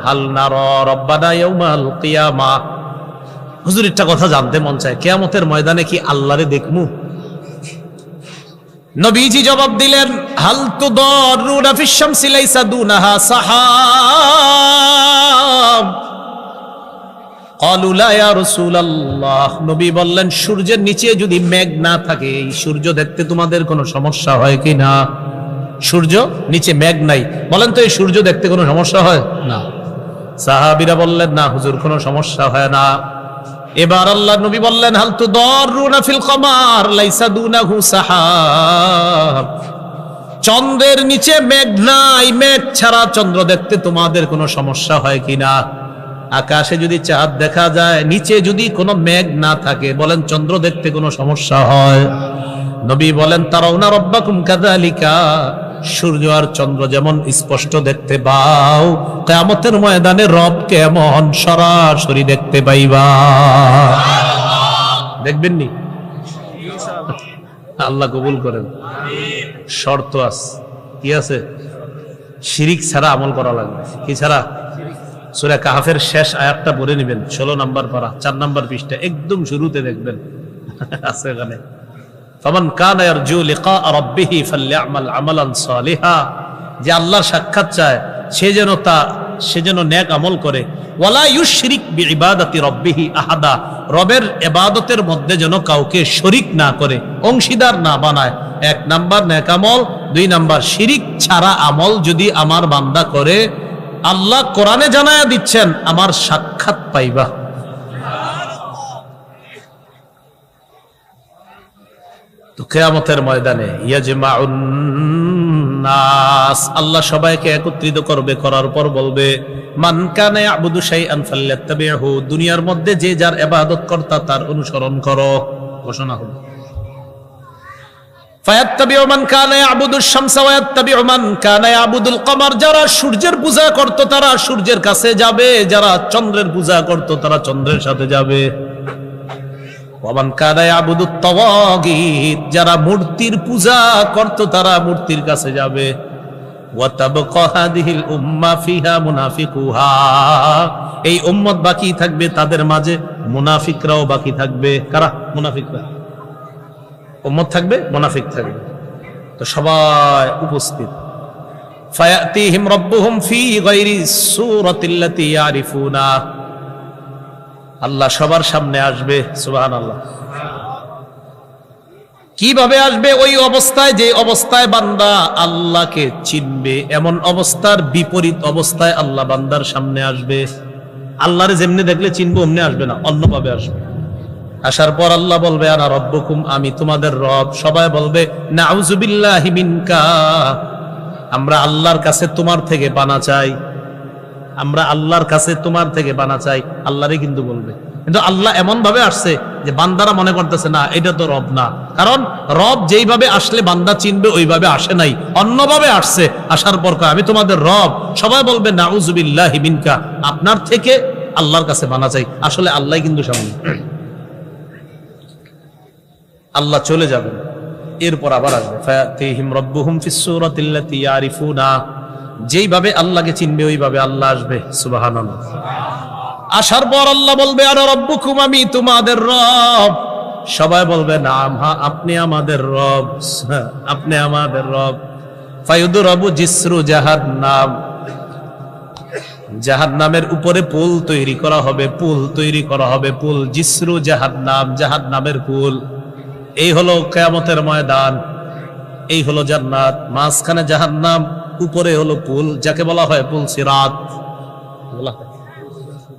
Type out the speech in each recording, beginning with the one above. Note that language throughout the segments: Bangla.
হাল নারা রব্বানা ইয়াউমাল কিয়ামা। হুজুর একটা কথা জানতে মন চায়, কিয়ামতের ময়দানে কি আল্লাহরে দেখমু? নবীজি জবাব দিলেন, হাল তুদাররুনা ফিশ শামসি লাইসা দুনাহা সাহাব। ক্বালু লা ইয়া রাসূলুল্লাহ। নবী বললেন, সূর্যের নিচে যদি মেঘ না থাকে, এই সূর্য দেখতে তোমাদের কোনো সমস্যা হয় কি না? সূর্য নিচে মেঘ নাই, বলেন তো এই সূর্য দেখতে কোনো সমস্যা হয় না? সাহাবীরা বললেন, না হুজুর কোনো সমস্যা হয় না। এবার আল্লাহ নবী বললেন, হাল তুদাররুনা ফিল কমার লাইসা দুনাহু সাহাব। চন্দ্রের নিচে মেঘ নাই, মেঘ ছাড়া চন্দ্র দেখতে তোমাদের কোনো সমস্যা হয় কিনা? আকাশে যদি চাঁদ দেখা যায়, নিচে যদি কোনো মেঘ না থাকে, বলেন চন্দ্র দেখতে কোনো সমস্যা হয়? নবী বলেন, তারাউনা রাব্বাকুম কাযালিকা। সূর্য আর চন্দ্র যেমন স্পষ্ট দেখতে পাও, কিয়ামতের ময়দানে রবকে এমন সরাসরি দেখতে পাইবা। দেখবেন নি? আল্লাহ কবুল করেন। শর্ত আছে, কি আছে? শিরিক ছাড়া আমল করা লাগবে। কি ছাড়া? সূরা কাহফের শেষ আয়াতটা পড়ে নেবেন, 16 নম্বর পারা, 4 নম্বর পৃষ্ঠা, একদম শুরুতে দেখবেন আছে এখানে, ফামান কানা ইয়ারজু লিকা রাব্বিহি ফালইআমাল আমালান সালিহা। যে আল্লাহর সাক্ষাৎ চায় সে যেন নেক আমল করে। ওয়ালা ইউশরিক বিইবাদাতি রাব্বিহি আহাদা। রবের ইবাদতের মধ্যে যেন কাউকে শরীক না করে, অংশীদার না বানায়। 1 নাম্বার নেক আমল, 2 নাম্বার শিরিক ছাড়া আমল যদি আমার বান্দা করে, আল্লাহ কোরআনে জানায়া দিচ্ছেন, আমার সাক্ষাৎ পাইবা। তো কিয়ামতের ময়দানে ইয়াজমাউন নাস, আল্লাহ সবাইকে একত্রিত করবে, করার পর বলবে, মান কানা ইয়াবুদু শাইআন ফালইত্তাবিহু। দুনিয়ার মধ্যে যে যার ইবাদত কর্তা তার অনুসরণ করো। ঘোষণা হলো, ফায়াত্তাবিউ মান কানা ইয়াবুদুশ শামসা ওয়া ইয়াত্তাবিউ মান কানা ইয়াবুদুল কমার। যারা সূর্যের পূজা করত তারা সূর্যের কাছে যাবে, যারা চন্দ্রের পূজা করত তারা চন্দ্রের সাথে যাবে। ওয়ামান কানা ইয়াবুদুত তাওয়াগীত, যারা মূর্তির পূজা করত তারা মূর্তির কাছে যাবে। ওয়া তাবকা হাদিহিল উম্মাহ ফিহা মুনাফিকুহা। এই উম্মত বাকি থাকবে, তাদের মাঝে মুনাফিকরাও বাকি থাকবে। কারা? মুনাফিকরা। উম্মত থাকবে, মুনাফিক থাকবে। তো সবাই উপস্থিত। ফায়াতিহিম রাব্বুহুম ফি গায়রি সূরাতিল্লাতী ইয়ারিফুনা। আল্লাহ সবার সামনে আসবে। সুবহানাল্লাহ। কিভাবে আসবে? ওই অবস্থায়, যে অবস্থায় বান্দা আল্লাহকে চিনবে, এমন অবস্থার বিপরীত অবস্থায় আল্লাহ বান্দার সামনে আসবে। আল্লাহরে যেমনি দেখলে চিনবো অমনি আসবে না, অন্যভাবে আসবে। আসার পর আল্লাহ বলবে, আনা রব্বুকুম, আমি তোমাদের রব। সবাই বলবে, নাউযু বিল্লাহি মিনকা, আমরা আল্লাহর কাছে তোমার থেকে পানা চাই, আমরা আল্লাহর কাছে তোমার থেকে পানা চাই। আল্লাহরে কিন্তু বলবে, কিন্তু আল্লাহ এমন ভাবে আসছে যে বান্দারা মনে করতেছে না এটা তো রব না। কারণ রব যেইভাবে আসলে বান্দা চিনবে ওইভাবে আসে নাই, অন্যভাবে আসছে। আসার পর আমি তোমাদের রব। সবাই বলবে, নাউযু বিল্লাহি মিনকা, আপনার থেকে আল্লাহর কাছে পানা চাই। আসলে আল্লাহ কিন্তু সামনে। আল্লাহ চলে যাবেন, এরপর আবার আসবে, ফায়াতিহিম রাব্বুহুম ফিস সূরাতিল্লাতী ইয়ারিফুনা। যেইভাবে আল্লাহকে চিনবে ওইভাবে আল্লাহ আসবে। সুবহানাল্লাহ। আসার পর আল্লাহ বলবে, আনা রাব্বুকুম, আমি তোমাদের রব। সবাই বলবে, নাম, হ্যাঁ আপনি আমাদের রব, আপনি আমাদের রব। ফায়ুদরাবু জিসরু জাহান্নাম, জাহান্নামের উপরে পুল তৈরি করা হবে, পুল তৈরি করা হবে, পুল। জিসরু জাহান্নাম, জাহান্নামের পুল। এই হলো কিয়ামতের ময়দান, এই হলো জান্নাত, মাঝখানে জাহান্নাম, উপরে হলো পুল, যাকে বলা হয় পুল সিরাত।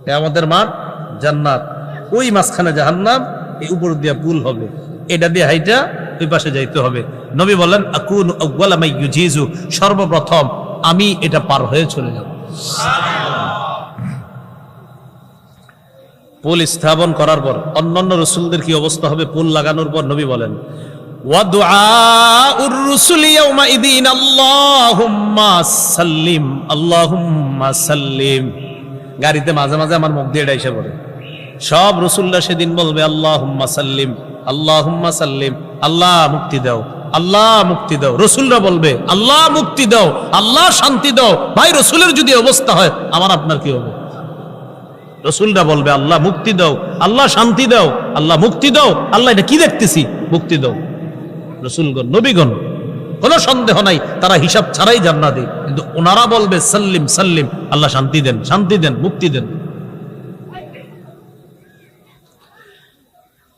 কিয়ামতের মাঠ জান্নাত, ওই মাঝখানে জাহান্নাম, এই উপর দিয়ে পুল হবে, এটা দিয়ে হাইটা ওই পাশে যাইতে হবে। নবী বলেন, আকুন আউয়ালা মা ইউজিজু, সর্বপ্রথম আমি এটা পার হয়ে চলে যাব। পুল স্থাপন করার পর অন্যান্য রাসূলদের কি অবস্থা হবে? পুল লাগানোর পর নবী বলেন, ওয়া দুআউর রুসুলি ইয়াউমাইদিন আল্লাহুম্মা সাল্লিম, আল্লাহুম্মা সাল্লিম। গাড়িতে মাঝে মাঝে আমার মুখ দিয়ে এটা এসে পড়ে। সব রাসূলরা সেদিন বলবে, আল্লাহুম্মা সাল্লিম, আল্লাহুম্মা সাল্লিম, আল্লাহ মুক্তি দাও, আল্লাহ মুক্তি দাও। রসুলরা বলবে আল্লাহ মুক্তি দাও, আল্লাহ শান্তি দাও। ভাই রসুলের যদি অবস্থা হয় আমার আপনার কি হবে? রসুলরা বলবে আল্লাহ মুক্তি দাও, আল্লাহ শান্তি দাও, আল্লাহ মুক্তি দাও। আল্লাহ এটা কি দেখতেছি? মুক্তি দাও। রসুলগণ, নবীগণ, কোনো সন্দেহ নাই তারা হিসাব ছাড়াই জান্নাতি, কিন্তু ওনারা বলবে সাল্লিম সাল্লিম, আল্লাহ শান্তি দেন, শান্তি দেন, মুক্তি দেন।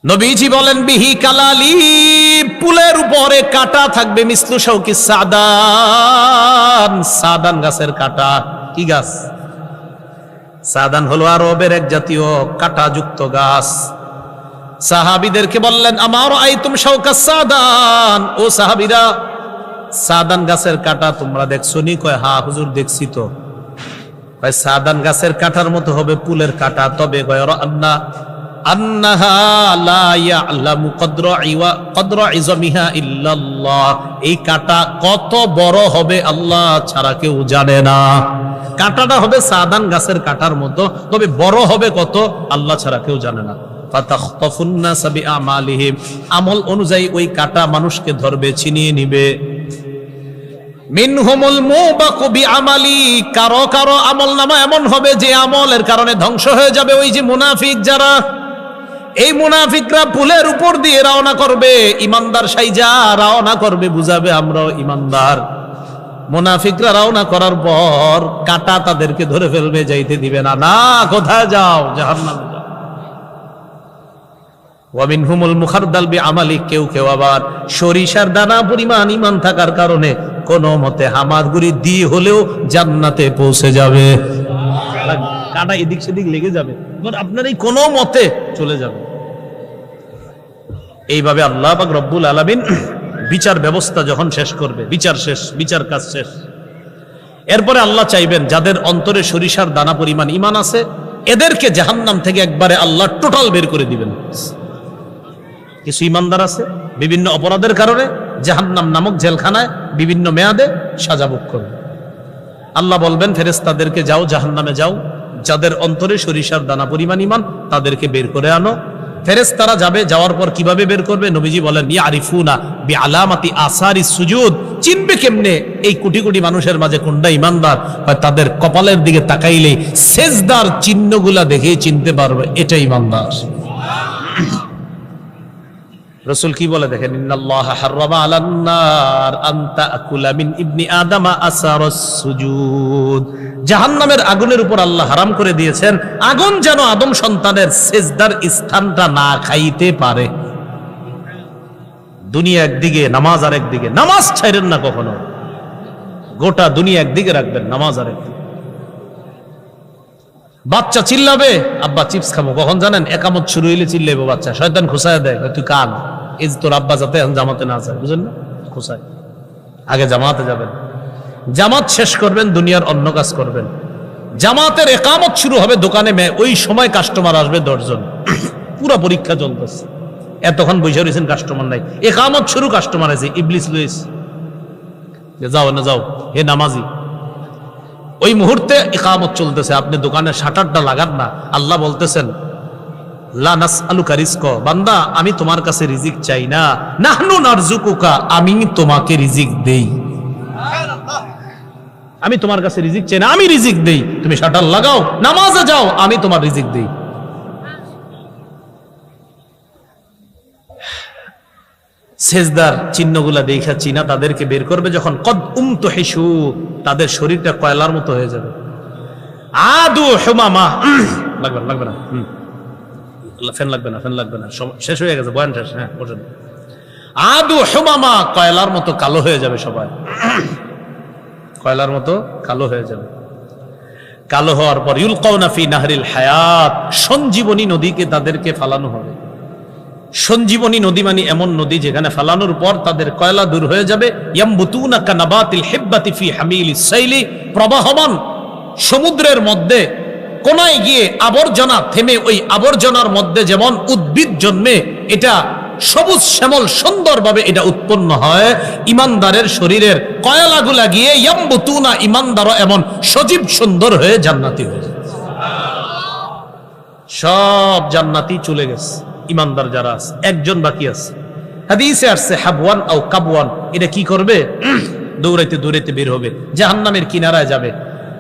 নবীজি বলেন বিহি কালালি, পুলের উপরে কাটা থাকবে, মিসলু শাউকি সাদান, সাদান গাছের কাটা। কি গাছ? সাদান হলো আরবের এক জাতীয় কাটাযুক্ত গাছ। সাহাবীদেরকে বললেন আমার আইতুম শাউকা সাদান, ও সাহাবীরা সাদান গাছের কাটা তোমরা দেখছো নি? কয় হ্যাঁ হুজুর দেখছি তো। কয় সাদান গাছের কাটার মতো হবে পুলের কাটা, তবে গয়র আন্না আন্নাহা লা ইয়ালামু কদরা ইজমিহা ইল্লাল্লাহ, এই কাটা কত বড় হবে আল্লাহ ছাড়া কেউ জানে না। কাটাটা হবে সাদান গাছের কাটার মতো, তবে বড় হবে কত আল্লাহ ছাড়া কেউ জানে না। ফাতাখতাফুন নাস বিআমালিহিম, আমল অনুযায়ী ওই কাটা মানুষকে ধরবে, ছিনিয়ে নিবে। মিনহুমুল মুবাকু বিআমালি, কারো কারো আমলনামা এমন হবে যে আমলের কারণে ধ্বংস হয়ে যাবে। ওই যে মুনাফিক যারা, এই মুনাফিকরা পুলের উপর দিয়ে রওনা করবে, ইমানদার সাইজা রওনা করবে, বুঝাবে আমরাও ইমানদার। মুনাফিকরা রওনা করার পর কাটা তাদেরকে ধরে ফেলবে, যাইতে দিবে না। না, কোথায় যাও? জাহান্নামে যাও। ওয়া মিনহুমুল মুখারদাল বিআমালি, কেউ কেউ আবার সরিষার দানা পরিমাণ ঈমান থাকার কারণে কোন মতে হামাগুড়ি দিয়ে হলেও জান্নাতে পৌঁছে যাবে। কাটা এদিক সেদিক লেগে যাবে, আপনার এই কোন মতে চলে যাবে। এইভাবে আল্লাহ পাক রব্বুল আলামিন বিচার ব্যবস্থা যখন শেষ করবে, বিচার শেষ, বিচার কাজ শেষ, এরপরে আল্লাহ চাইবেন যাদের অন্তরে সরিষার দানা পরিমাণ ঈমান আছে এদেরকে জাহান্নাম থেকে একবারে আল্লাহ টোটাল বের করে দিবেন। কিছু ঈমানদার আছে বিভিন্ন অপরাধের কারণে জাহান্নাম নামক জেলখানায় বিভিন্ন মেয়াদে সাজা ভোগ করবে। আল্লাহ বলবেন ফেরেশতাদেরকে যাও জাহান্নামে যাও, যাদের অন্তরে সরিষার দানা পরিমাণ ঈমান তাদেরকে বের করে আনো। ফেরেশতারা যাবে, যাওয়ার পর কিভাবে বের করবে? নবীজি বলেন ইয়ারিফুনা বিআলামাতি আসারিস সুজুদ, চিনবে কেমনে এই কোটি কোটি মানুষের মাঝে কোনটা ঈমানদার? হয় তাদের কপালের দিকে তাকাইলেই সেজদার চিহ্নগুলা দেখে চিনতে পারবে এটা ঈমানদার। রাসূল কি বলে দেখেন, ইন্নাল্লাহা হাররামা আলান নার আন তাকুলা মিন ইবনি আদামা আসারাস সুজুদ, জাহান্নামের আগুনের উপর আল্লাহ হারাম করে দিয়েছেন আগুন যেন আদম সন্তানের সেজদার স্থানটা না খাইতে পারে। দুনিয়া একদিকে, নামাজ আর একদিকে। নামাজ ছাইরেন না কখনো, গোটা দুনিয়া একদিকে রাখবেন, নামাজ আর একদিকে। বাচ্চা চিল্লাবে আব্বা চিপস খাবো, কখন জানেন? একামত শুরু হইলে চিল্লাইবো বাচ্চা, শয়তান খুসায় দেয়, তুই কান, এই তোর আব্বা যাতে জামাতে না যায়, বুঝলেন না? খুসায়, আগে জামাতে যাবেন, জামাত শেষ করবেন, দুনিয়ার অন্য কাজ করবেন। জামাতের একামত শুরু হবে দোকানে, ওই সময় কাস্টমার আসবে 10 জন, পুরো পরীক্ষা চলতেছে, এতক্ষণ বসে রয়েছেন কাস্টমার নাই, একামত শুরু কাস্টমার আছে, ইবলিস লুইস যাও না যাও হে নামাজি। ওই মুহূর্তে ইকামত চলতেছে, আপনি দোকানের শাটারটা লাগান না, আল্লাহ বলতেছেন লা নাসআলুকা রিজক, বান্দা আমি তোমার কাছে রিজিক চাই না, নাহনু নারযুকুকা, আমি তোমাকে রিজিক দেই। আমি তোমার কাছে রিজিক চাই না, আমি রিজিক দেই। তুমি শাটার লাগাও, নামাজে যাও, আমি তোমার রিজিক দেই। সেজদার চিহ্নগুলা দেখা চিনা তাদেরকে বের করবে যখন, কদ উমতুহিশু, তাদের শরীরটা কয়লার মতো হয়ে যাবে। আদু হুমামা, লাগবে না ফ্যান লাগবে না, ফ্যান লাগবে না, শেষ হয়ে গেছে বয়ান শেষ। হ্যাঁ বসেন। আদু হুমামা, কয়লার মতো কালো হয়ে যাবে সবাই, কয়লার মতো কালো হয়ে যাবে। কালো হওয়ার পর ইউলকাউনা ফি নাহরিল হায়াত, সঞ্জীবনী নদীকে তাদেরকে ফালানো হবে। সঞ্জীবনী নদী মানে এমন নদী যেখানে ফালানোর পর তাদের কয়লা দূর হয়ে যাবে। ইয়ামবুতুনা কানাবাতিল হিব্বাতি ফি হামিলিস সাইলি, প্রবাহমান সমুদ্রের মধ্যে কোনায় গিয়ে আবর্জনা থেমে ওই আবর্জনার মধ্যে যেমন উদ্ভিদ জন্মে, এটা সবুজ শ্যামল সুন্দরভাবে এটা উৎপন্ন হয়, ইমানদারের শরীরের কয়লাগুলা গিয়ে ইয়ামবুতুনা, ইমানদারও এমন সজীব সুন্দর হয়ে জান্নাতি হয়ে যায়। সব জান্নাতি চলে গেছে, ইমানদার যারা আছে একজন বাকি আছে। হাদিসে আসছে হাবওয়ান আও কাবওয়ান, এটা কি করবে? দৌড়াইতে দৌড়াইতে বের হবে, জাহান্নামের কিনারায় যাবে।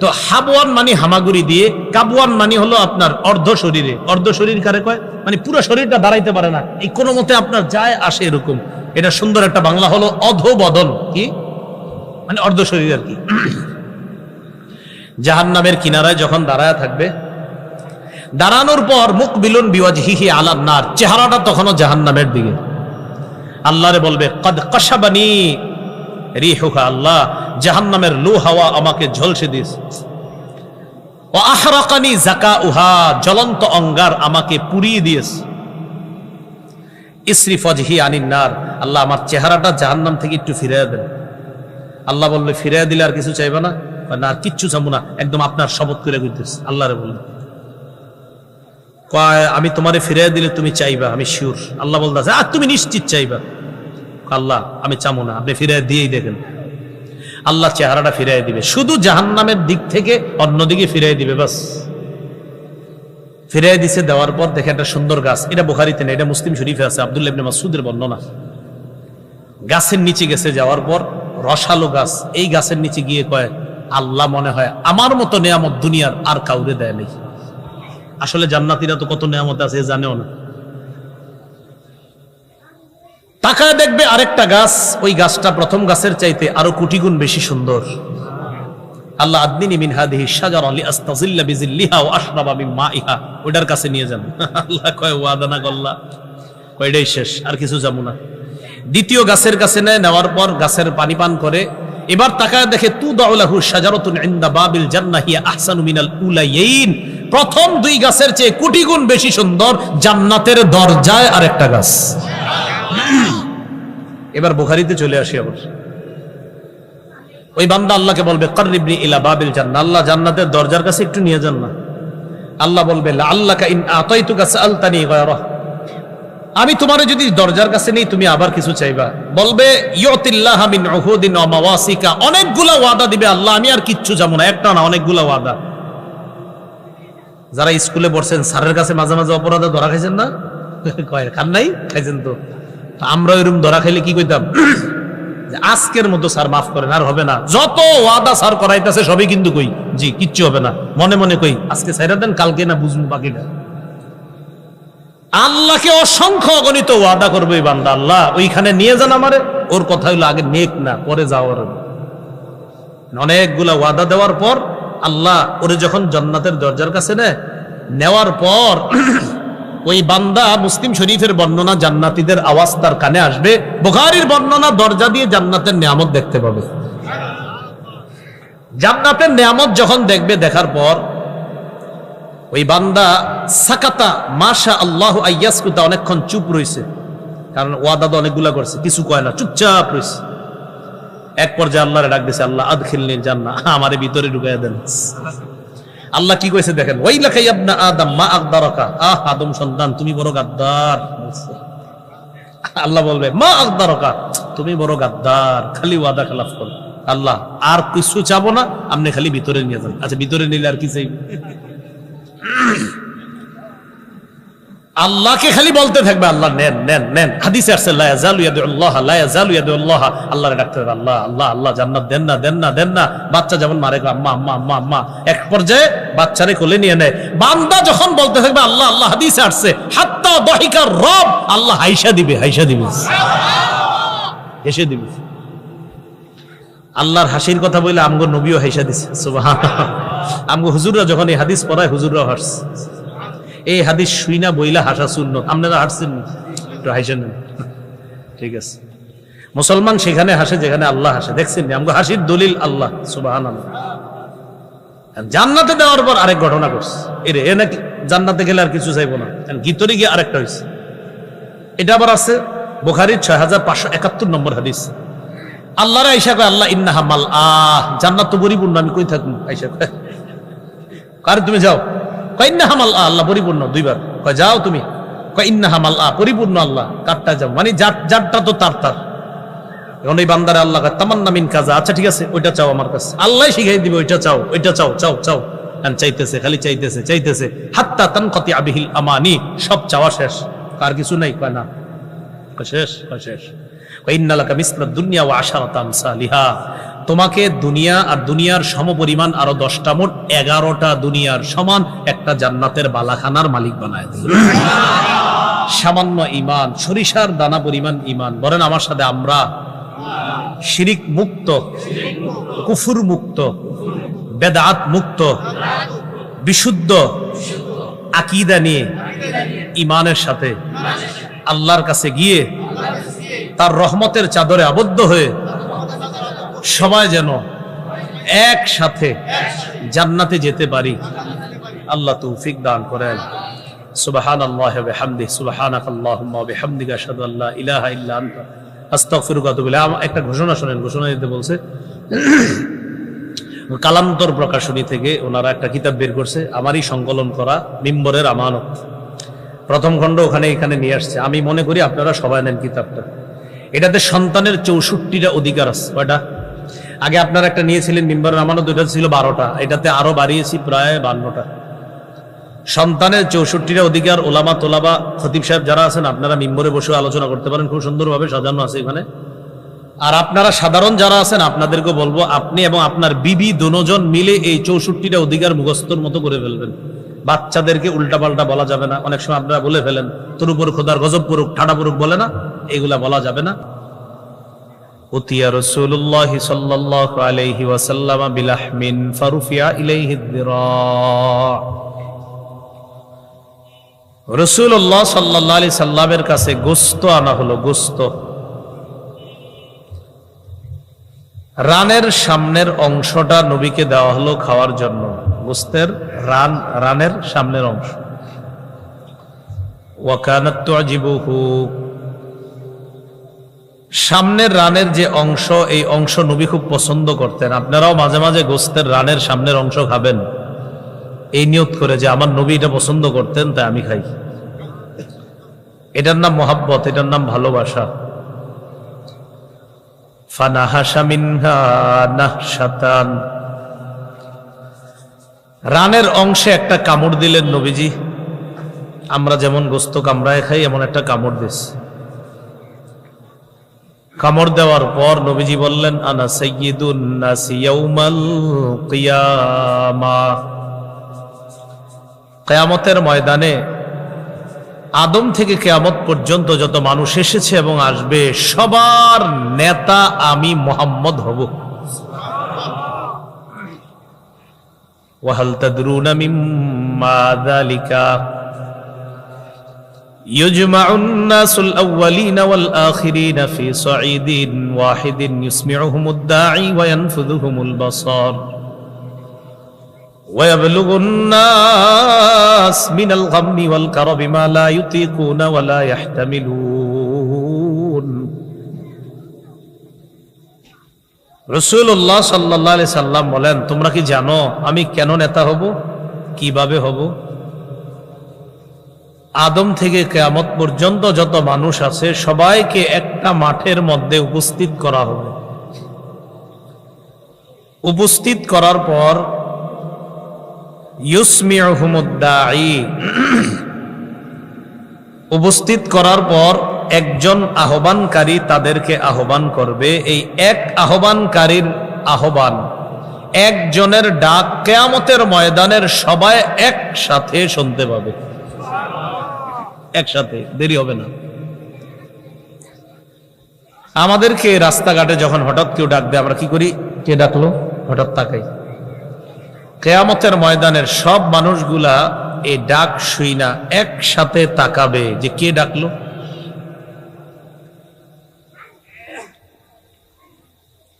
তো হাবওয়ান মানে হামাগুড়ি দিয়ে, কাবওয়ান মানে হলো আপনার অর্ধ শরীরে। অর্ধ শরীর কারে কয়? মানে পুরো শরীরটা দাঁড়াইতে পারে না, এই কোনো মতে আপনার যায় আসে এরকম। এটা সুন্দর একটা বাংলা হলো অধোবদন, কি মানে অর্ধ শরীর আর কি। জাহান্নামের কিনারায় যখন দাঁড়ায় থাকবে, দাঁড়ানোর পর মুকবিলুন বিওয়াজহিহি আলান নার, চেহারাটা তখনও জাহান্নামের দিকে। আল্লাহরে বলবে কদ কাশাবানি রিহুহা, আল্লাহ জাহান্নামের লু হাওয়া আমাকে ঝলসে দিয়েছে। ওয়া আহরাকানি যাকাউহা, জ্বলন্ত অঙ্গার আমাকে পুড়িয়ে দিয়েছে। ইসরিফ ওয়াজহি আনিন নার, আল্লাহ আমার চেহারাটা জাহান্নাম থেকে একটু ফিরিয়ে দেন। আল্লাহ বলবে ফিরিয়ে দিলে আর কিছু চাইবে না? না, আর কিচ্ছু চাবো না, একদম আপনার শপথ করে কইতেছে। আল্লাহরে বলবে কয় আমি তোমারে ফিরিয়ে দিলে তুমি চাইবা, আমি শিওর। আল্লাহ বলতেছে আর তুমি নিশ্চিত চাইবা? আল্লাহ আমি চাবো না, আপনি ফিরিয়ে দিয়েই দেখেন। আল্লাহ চেহারাটা ফিরিয়ে দিবে, শুধু জাহান্নামের দিক থেকে অন্যদিকে ফিরিয়ে দিবে, বাস। ফিরিয়ে দিছে, দেওয়ার পর দেখে একটা সুন্দর গাছ, এটা বুখারীতে নেই, এটা মুসলিম শরীফে আছে, আব্দুল্লাহ ইবনে মাসউদের বর্ণনা। গাছের নিচে গেছে, যাওয়ার পর রসালো গাছ, এই গাছের নিচে গিয়ে কয় আল্লাহ মনে হয় আমার মতো নেয়ামত দুনিয়ার আর কাউরে দেয় নেই। আসলে জান্নাতীরা তো কত নেয়ামত আছে জানেও না। তাকায় দেখবে আরেকটা গাছ, ওই গাছটা প্রথম গাছের চাইতে আরো কোটি গুণ বেশি সুন্দর। আল্লাহ আদনিনি মিন হাদিহি শাজারা লিআস্তাযিল্লা বিযিল্লিহা ওয়া আশরাবা মিন মাইহা, ওটার কাছে নিয়ে যান। আল্লাহ কয় ওয়াদা না করলা, কয়টাই শেষ, আর কিছু যাবো না। দ্বিতীয় গাছের কাছে নেওয়ার পর গাছের পানি পান করে, এবার তাকায় দেখে তুদাউ লাহু শাজারাতুন ইনদা বাবিল জান্নাহ হিয়া আহসানু মিনাল উলাইয়িন, প্রথম দুই গাছের চেয়ে কোটি গুণ বেশি সুন্দর জান্নাতের দরজায় আরেকটা গাছ। এবার বুখারীতে চলে আসি আবার। ওই বান্দা আল্লাহকে বলবে কাররিবনি ইলা বাবিল জান্নাহ, আল্লাহ জান্নাতের দরজার কাছে একটু নিয়ে যান না। আল্লাহ বলবে লাআল্লাকা ইন আতাইতুকা সাআলতানি গায়রা, আমি তোমারে যদি দরজার কাছে নেই তুমি আবার কিছু চাইবা। বলবে ইউতিল্লাহা মিন উহুদিন ওয়া মাওয়াসিকা, অনেকগুলা ওয়াদা দিবে আল্লাহ, আমি আর কিচ্ছু চাবো না, একটা না অনেকগুলা ওয়াদা। যারা স্কুলে পড়ছেন স্যারের কাছে মাঝে মাঝে অপরাধে ধরা খাইছেন না? কয় খান নাই? খাইছেন তো। আমরা ওইরকম ধরা খাইলে কি কইতাম? আজকের মতো স্যার মাফ করেন, আর হবে না। যত ওয়াদা স্যার করাইতেছে সবই কিন্তু কই জি কিচ্ছু হবে না, মনে মনে কই আজকে ছাইরা দেন, কালকে না বুঝবো বাকিটা। আল্লাহকে অসংখ্য অগণিত ওয়াদা করবে এই বান্দা, আল্লাহ ওইখানে নিয়ে যান আমারে। ওর কথা হইলো আগে নেক না, পরে যাওয়ার। অনেকগুলা ওয়াদা দেওয়ার পর আল্লাহ ওরে যখন জান্নাতের দরজার কাছে নেওয়ার পর ওই বান্দা, মুসলিম শরীফের বর্ণনা, জান্নাতীদের আওয়াজ তার কানে আসবে, বুখারীর বর্ণনা দরজা দিয়ে জান্নাতের নিয়ামত দেখতে পাবে। জান্নাতের নিয়ামত যখন দেখবে, দেখার পর ওই বান্দা সাকাতা মাশা আল্লাহু আইয়াসকুতা, অনেকক্ষণ চুপ রইছে, কারণ ওয়াদা তো অনেকগুলা করছে, কিছু কয় না, চুপচাপ রইছে। এক পর্যায়ে আল্লাহরে ডাক দিছে, আল্লাহ আদখিলনি জান্নাহ, আমারে ভিতরে ঢুকাইয়া দেন। আল্লাহ কি কইছে দেখেন, ওয়াইলাকা ইয়া ইবনা আদম মা আগদারাকা, আদম সন্তান তুমি বড় গাদ্দার। আল্লাহ বলবে মা আগদারাকা, তুমি বড় গাদ্দার, খালি ওয়াদা খেলাফ করো। আল্লাহ আর কিছু চাবো না, আপনি খালি ভিতরে নিয়ে যান। আচ্ছা ভিতরে নিলে আর কি চাই? আল্লাহকে খালি বলতে থাকবে আল্লাহ নেন নেন নেন। হাদিসে আসছে লা ইয়াজালু ইয়াদুল্লাহ, লা ইয়াজালু ইয়াদুল্লাহ, আল্লাহরে ডাকতে হবে, আল্লাহ আল্লাহ আল্লাহ জান্নাত দেন না দেন না দেন না। বাচ্চা যেমন মারে আম্মা আম্মা আম্মা আম্মা, এক পর্যায়ে বাচ্চারে কোলে নিয়ে নেয়। বান্দা যখন বলতে থাকবে আল্লাহ আল্লাহ, হাদিসে আসছে হাত্তা দাহিকার রব, আল্লাহ হাইসা দিবে, হাইসা দিবে, হেসে দিবে। আল্লাহর হাসির কথা বলে আমগো নবীও হাইসা দিছে, সুবহানাল্লাহ। আমগো হুজুররা যখন এই হাদিস পড়ায়, হুজুররাও হাসছে। এই হাদিস শুইনা বইলা হাসা সুন্নত, আপনারা হাসছেন একটু হাসেন, ঠিক আছে। মুসলমান সেখানে হাসে যেখানে আল্লাহ হাসে, দেখছেন আমগো হাসির দলিল আল্লাহ, সুবহানাল্লাহ। জান্নাতে দেওয়ার পর আরেক ঘটনা করছে, এ নাকি জান্নাতে গেলে আর কিছু চাইবো না, ভিতরে গিয়ে আরেকটা হয়েছে। এটা আবার আছে বুখারীর 6571 নম্বর হাদিস। আল্লাহর আয়েশা কয় আল্লাহ ইন্নাহা মাল, জান্নাত তো পরিপূর্ণ, আমি কই থাকবো? আয়েশা কয় কার তুমি যাও, কয় ইন্নাহা মাল, আল্লাহ পরিপূর্ণ, দুইবার কয় যাও তুমি, কয় ইন্নাহা মাল পরিপূর্ণ, আল্লাহ কারটা যাও, মানে যারটা তো তার। এখন এই বান্দারে আল্লাহ কয় তামান্না মিন কাজা, আচ্ছা ঠিক আছে ওইটা চাও আমার কাছে, আল্লাহ শিখাই দিবে, ওইটা চাও, ওইটা চাও, চাও চাও। চাইতেছে, খালি চাইতেছে চাইতেছে, হাত্তা তানকাতি বিহিল আমানি, সব চাওয়া শেষ, কার কিছু নাই? কয় না। শেষ শেষ। ইন্না লাকা মিসলা দুনিয়া ওয়া আশারাতা আমসালিহা, তোমাকে দুনিয়া আর দুনিয়ার সমপরিমাণ আরো 10টা, মোট 11টা দুনিয়ার সমান একটা জান্নাতের বালাখানার মালিক বানায় দিল। সামান্য ঈমান, সরিষার দানা পরিমাণ ঈমান। বলেন আমার সাথে, আমরা শিরিক মুক্ত, কুফুর মুক্ত, বেদাত মুক্ত, বিশুদ্ধ আকীদা নিয়ে ঈমানের সাথে আল্লাহর কাছে গিয়ে তার রহমতের চাদরে আবদ্ধ হয়ে সবাই যেন একসাথে জান্নাতে যেতে পারি, আল্লাহ তৌফিক দান করেন। সুবহানাল্লাহি ওয়া বিহামদিহি, সুবহানাকাল্লাহুম্মা ওয়া বিহামদিকা আশহাদু আল্লা ইলাহা ইল্লা আনতা আস্তাগফিরুকা ওয়া আতুবু ইলাইক। একটা ঘোষণা শুনেন, ঘোষণা দিতে বলছে। কালান্তর প্রকাশনী থেকে ওনারা একটা কিতাব বের করছে, আমারই সংকলন করা, মিম্বরের আমানত, প্রথম খণ্ড এখানে নিয়ে আসছে। আমি মনে করি আপনারা সবাই নেন কিতাবটা। এটাতে সন্তানের 64টা অধিকার আছে। কয়টা? আগে আপনারা একটা নিয়েছিলেন মিম্বরের আমানত, ওইটা ছিল 12টা, এটাতে আরো বাড়িয়েছি প্রায় 52টা। সন্তানের 64টা অধিকার। ওলামা তোলাবা খতিব সাহেব যারা আছেন, আপনারা মিম্বরে বসে আলোচনা করতে পারেন, খুব সুন্দরভাবে সাজানো আছে এখানে। আর আপনারা সাধারণ যারা আছেন, আপনাদেরকে বলবো, আপনি এবং আপনার বিবি দুজন মিলে এই 64টা অধিকার মুখস্থর মতো করে ফেলবেন। বাচ্চাদেরকে উল্টাপাল্টা বলা যাবে না। অনেক সময় আপনারা বলে ফেলেন, তোর উপর খোদার গজব পড়ুক, ঠাডা পড়ুক, বলে না, এগুলা বলা যাবে না। উতিয়া রাসূলুল্লাহ সাল্লাল্লাহু আলাইহি ওয়াসাল্লাম বিলাহমিন ফারুফিয়া ইলাইহি যিরা। রাসূলুল্লাহ সাল্লাল্লাহু আলাইহি সাল্লামের কাছে গোশত আনা হলো, গোশত। রানের সামনের অংশটা নবীকে দেওয়া হলো খাওয়ার জন্য। গোশতের রানের সামনের অংশ। ওয়া কানাত তুজিবুহু, সামনের রানের যে অংশ, এই অংশ নবী খুব পছন্দ করতেন। আপনারাও মাঝে মাঝে গোশতের রানের সামনের অংশ খাবেন, এই নিয়ত করে যে আমার নবী এটা পছন্দ করতেন, তাই আমি খাই। এটার নাম মহাব্বত, এটার নাম ভালোবাসা। ফানাহাশা মিনহা নাহশাতান, রানের অংশে একটা কামড় দিলেন নবীজি। আমরা যেমন গোশত কামড়ায় খাই, এমন একটা কামড় দিয়েছে। কামড় দেওয়ার পর নবীজি বললেন, আনা সাইয়্যিদুন নাসি ইয়াউমাল কিয়ামাহ, কিয়ামতের ময়দানে আদম থেকে কিয়ামত পর্যন্ত যত মানুষ এসেছে এবং আসবে, সবার নেতা আমি মুহাম্মদ হব। ওয়া হাল তাদরুনা মিম্মা যালিকা, ইউজমাউন নাসুল আউওয়ালিনা ওয়াল আখিরিনা ফি সাঈদিন ওয়াহিদিন ইউসমিউহুমুদ দাঈ ওয়া ইয়ানফুযুহুমুল বাসার ويبلغ الناس من الغم والكرب ما لا يطيقون ولا يحتملون। রাসূলুল্লাহ সাল্লাল্লাহু আলাইহি সাল্লাম বলেন, তোমরা কি জানো আমি কেন নেতা হব, কিভাবে হব? আদম থেকে কিয়ামত পর্যন্ত যত মানুষ আছে, সবাইকে একটা মাঠের মধ্যে উপস্থিত করা হবে। উপস্থিত করার পর ইউসমিউহুমুদ দাঈ, উপস্থিত করার পর একজন আহ্বানকারী তাদেরকে আহ্বান করবে। এই এক আহ্বানকারীর আহ্বান, একজনের ডাক কিয়ামতের ময়দানের সবাই একসাথে শুনতে পাবে, একসাথে, দেরি হবে না। আমাদেরকে রাস্তাঘাটে যখন হঠাৎ কেউ ডাক দেয়, আমরা কি করি? কে ডাকলো? হঠাৎ তাকাই। কিয়ামতের ময়দানের সব মানুষগুলা এই ডাক শুই না একসাথে তাকাবে যে কে ডাকলো।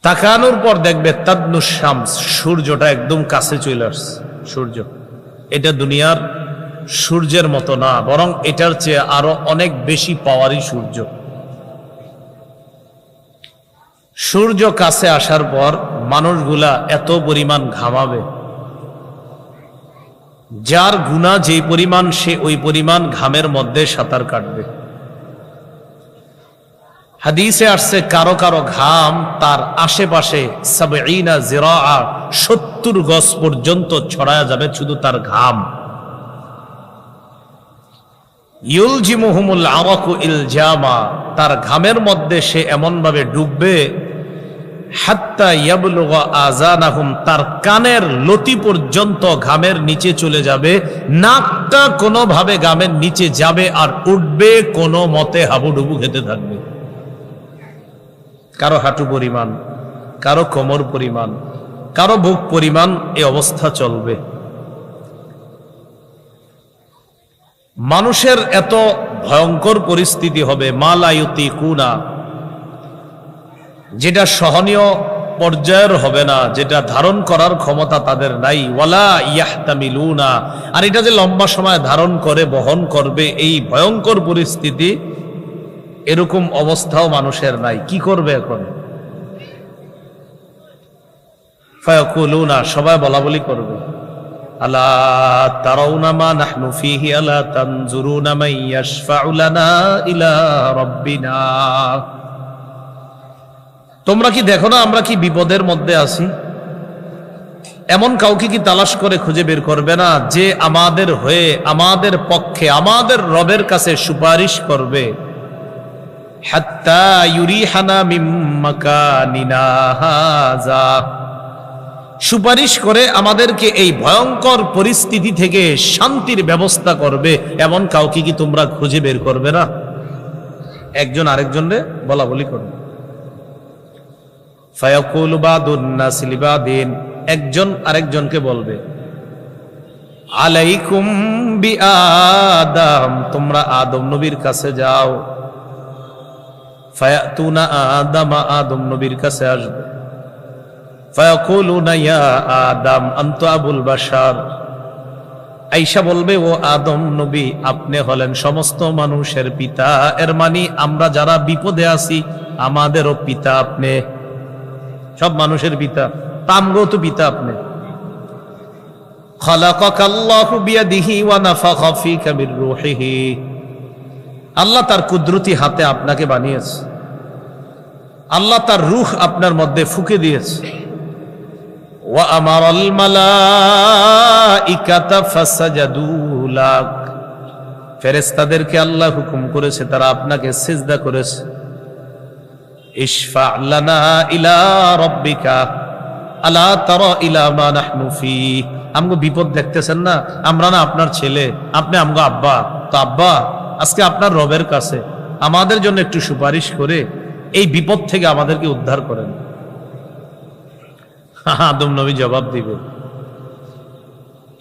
তাকানোর পর দেখবে তাদনুস শামস, সূর্যটা একদম কাছে চলে আসছে। সূর্য এটা দুনিয়ার সূর্যের মতো না, বরং এটার চেয়ে আরো অনেক বেশি পাওয়ারি সূর্য। সূর্য কাছে আসার পর মানুষগুলা এত পরিমাণ ঘামাবে, যার গুনাহ যেই পরিমাণ সে ওই পরিমাণ ঘামের মধ্যে সাঁতার কাটবে। হাদিসে আসছে, কারো কারো ঘাম তার আশেপাশে 70 গজ পর্যন্ত ছড়ায়া যাবে, শুধু তার ঘাম। ইউলজিমুহুমুল আরাকু ইলজামা, তার ঘামের মধ্যে সে এমন ভাবে ডুববে, হাত্তা ইয়াবলুগা আযানাহুম, তার কানের লতি পর্যন্ত ঘামের নিচে চলে যাবে, নাকটা কোনোভাবে ঘামের নিচে যাবে আর উঠবে, কোনো মতে হাবুডুবু খেতে থাকবে। কারো হাঁটু পরিমাণ, কারো কোমর পরিমাণ, কারো বুক পরিমাণ এই অবস্থা চলবে। মানুষের এত ভয়ঙ্কর পরিস্থিতি হবে, মালায়ুতি কুনা, যেটা সহনীয় পর্যায়ের হবে না, যেটা ধারণ করার ক্ষমতা তাদের নাই। ওয়ালা ইয়াহতামিলুনা, আর এটা যে লম্বা সময় ধারণ করে বহন করবে, এই ভয়ঙ্কর পরিস্থিতি, এরকম অবস্থাও মানুষের নাই। কি করবে এখন? ফায়াকুলুনা, সবাই বলা বলি করবে, আলা তারাউনা মা নাহনু ফীহি আলা তানজুরুনা মান ইয়াশফাউ লানা ইলা রাব্বিনা, তোমরা কি দেখো না আমরা কি বিপদের মধ্যে আছি? এমন কাউকে কি তালাশ করে খুঁজে বের করবে না যে আমাদের হয়ে, আমাদের পক্ষে, আমাদের রবের কাছে সুপারিশ করবে? হাত্তা ইউরিহানা মিন মাকানিনা হাযা, সুপারিশ করে আমাদেরকে এই ভয়ঙ্কর পরিস্থিতি থেকে শান্তির ব্যবস্থা করবে, এমন কাউকে কি তোমরা খুঁজে বের করবে না? একজন আরেকজনরে বলা বলি করবে। ফায়াকুলু বাদুন নাসি লিবাদিন, একজন আরেকজনকে বলবে, আলাইকুম বিআদম, তোমরা আদম নবীর কাছে যাও। ফায়াতুনা আদম, আদম নবীর কাছে আসবে। ফায়াকুলুনা ইয়া আদম আনতা আবুল বাশার, আয়েশা বলবে, ও আদম নবী, আপনি হলেন সমস্ত মানুষের পিতা, এর মানে আমরা যারা বিপদে আছি আমাদেরও পিতা আপনি, সব মানুষের পিতা, তামগো তো পিতা আপনি। খালাকাকাল্লাহু বিয়াদিহি ওয়া নাফাখা ফীকা মির রূহিহি, আল্লাহ তার কুদরতি হাতে আপনাকে বানিয়েছে, আল্লাহ তার রূহ আপনার মধ্যে ফুঁকে দিয়েছে। ওয়া আমারাল মালাইকাতা ফাসাজাদু লাক, ফেরেশতাদেরকে আল্লাহ হুকুম করেছে তারা আপনাকে সিজদা করেছে। ইশফা লানা ইলা রাব্বিকা আলা তারা ইলা মা নাহনু ফি, আমগো বিপদ দেখতেছেন না, আমরা না আপনার ছেলে, আপনি আমগো আব্বা, তো আব্বা আজকে আপনার রবের কাছে আমাদের জন্য একটু সুপারিশ করে এই বিপদ থেকে আমাদেরকে উদ্ধার করেন। আদম নবী জবাব দিবে,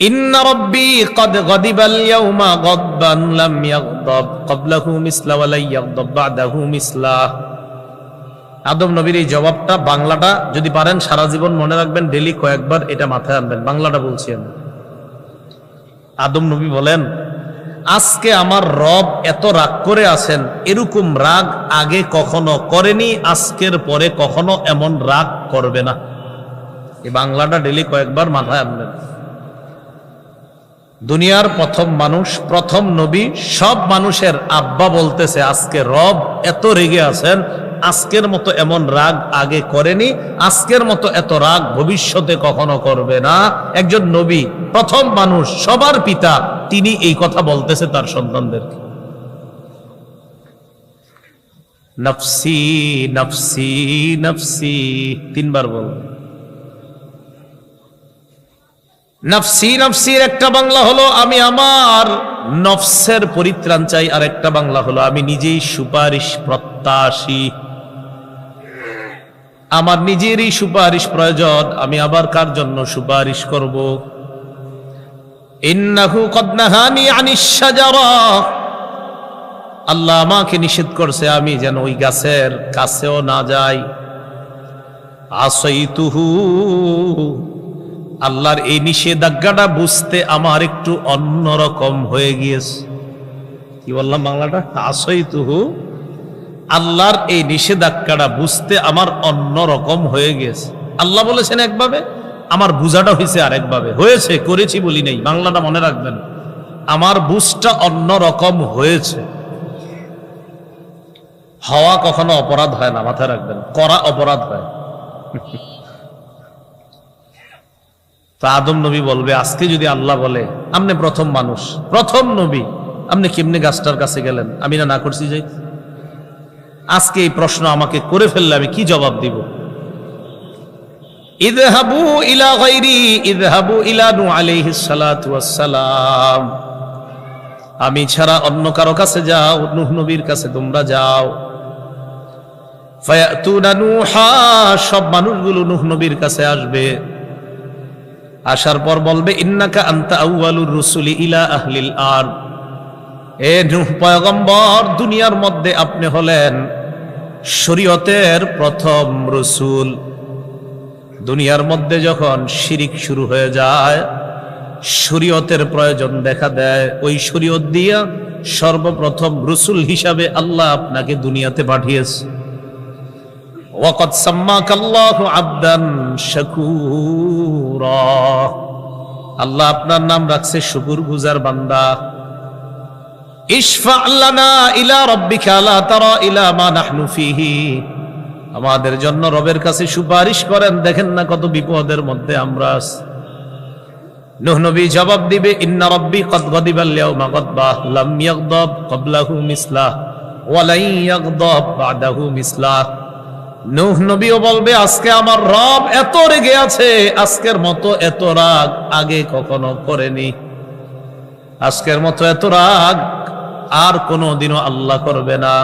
ইন্না রাব্বী ক্বাদ গাদিবাল ইয়াওমা গাদবান লাম ইয়াগদাব ক্বাবলাহু মিসলা ওয়া লা ইয়াগদাব বা'দাহু মিসলা। আদম নবীর এই জবাবটা, বাংলাটা যদি পারেন সারা জীবন মনে রাখবেন, ডেলি কয়েকবার এটা মাথায় আনবেন। বাংলাটা বলছি আমি। আদম নবী বলেন, আজকে আমার রব এত রাগ করে আছেন, এরকম রাগ আগে কখনো করেনি, আজকের পরে কখনো এমন রাগ করবে না। এই বাংলাটা ডেলি কয়েকবার মাথায় আনবেন। দুনিয়ার প্রথম মানুষ, প্রথম নবী, সব মানুষের আব্বা বলতেছে আজকে রব এত রেগে আছেন, আজকের মতো এমন রাগ আগে করেনি, আজকের মতো এত রাগ ভবিষ্যতে কখনো করবে না। একজন নবী, প্রথম মানুষ, সবার পিতা, তিনি এই কথা বলতেছে তার সন্তানদেরকে। নফসি নফসি নফসি, তিনবার বলবে। নফসি নফসির একটা বাংলা হলো আমি আমার নফসের পরিত্রাণ চাই, আর একটা বাংলা হলো আমি নিজেই সুপারিশ প্রত্যাশী, আমার নিজেরই সুপারিশ প্রয়োজন, আমি আবার কার জন্য সুপারিশ করব? ইন্নাহু ক্বাদ নাহানি আনিশ শাজারা, আল্লাহ আমাকে নিষেধ করছে আমি যেন ওই গাছের কাছেও না যাই। আসাইতুহু, আল্লাহর এই নিষেধাজ্ঞাটা বুঝতে আমার একটু অন্যরকম হয়ে গিয়েছে। কি বললাম বাংলাটা? আসাইতুহু, আল্লাহর এই নিষেধাজ্ঞাটা বুঝতে আমার অন্যরকম হয়ে গেছে। আল্লাহ বলেছেন একভাবে, আমার বুঝাটা হয়েছে আরেকভাবে। হয়েছে, করেছি বলি নেই, বাংলাটা মনে রাখবেন, আমার বুঝটা অন্যরকম হয়েছে। হওয়া কখনো অপরাধ হয় না, মাথায় রাখবেন, করা অপরাধ হয়। তো আদম নবী বলবে, আজকে যদি আল্লাহ বলে আপনি প্রথম মানুষ, প্রথম নবী, আপনি কেমনে গাছটার কাছে গেলেন? আমি না করছি যে? আজকে এই প্রশ্ন আমাকে করে ফেললে আমি কি জবাব দিব? ইযহাবু ইলা গায়রি ইযহাবু ইলা নূহ আলাইহিস সালাতু ওয়াস সালাম, আমি ছাড়া অন্য কারো কাছে যাও, নূহ নবীর কাছে তোমরা যাও। ফায়াতুনা নূহা, সব মানুষগুলো নূহ নবীর কাছে আসবে। আসার পর বলবে ইন্নাকা আনতা আউয়ালুর রুসুলি ইলা আহলিল আরদ, এ নূহ পয়গম্বর, দুনিয়ার মধ্যে আপনি হলেন শরীয়তের প্রথম রসুল। দুনিয়ার মধ্যে যখন শিরিক শুরু হয়ে যায়, শরীয়তের প্রয়োজন দেখা দেয়, ওই শরীয়ত দিয়া সর্বপ্রথম রসুল হিসাবে আল্লাহ আপনাকে দুনিয়াতে পাঠিয়েছে। ওয়াকাদ সাম্মাকাল্লাহু আবদান শাকুরা, আল্লাহ আপনার নাম রাখছে শুকরগুজার বান্দা। ইশফা লানা ইলা রাব্বিকা লা তারা ইলা মা নাহনু ফিহি, আমাদের জন্য রবের কাছে সুপারিশ করেন, দেখেন না কত বিপদের মধ্যে আমরা আছি। নূহ নবী জবাব দিবে ইন্না রাব্বি কদ গাদিবাল ইয়াউমা গাদবা লাম ইয়াগদাব ক্বাবলাহু মিসলাহ ওয়া লা ইয়াগদাব বাদাহু মিসলাহ। নূহ নবীও বলবে আজকে আমার রব এত রেগে আছে, আজকের মতো এত রাগ আগে কখনো করেনি, আজকের মতো এত রাগ আর কোনদিনও আল্লাহ করবে না।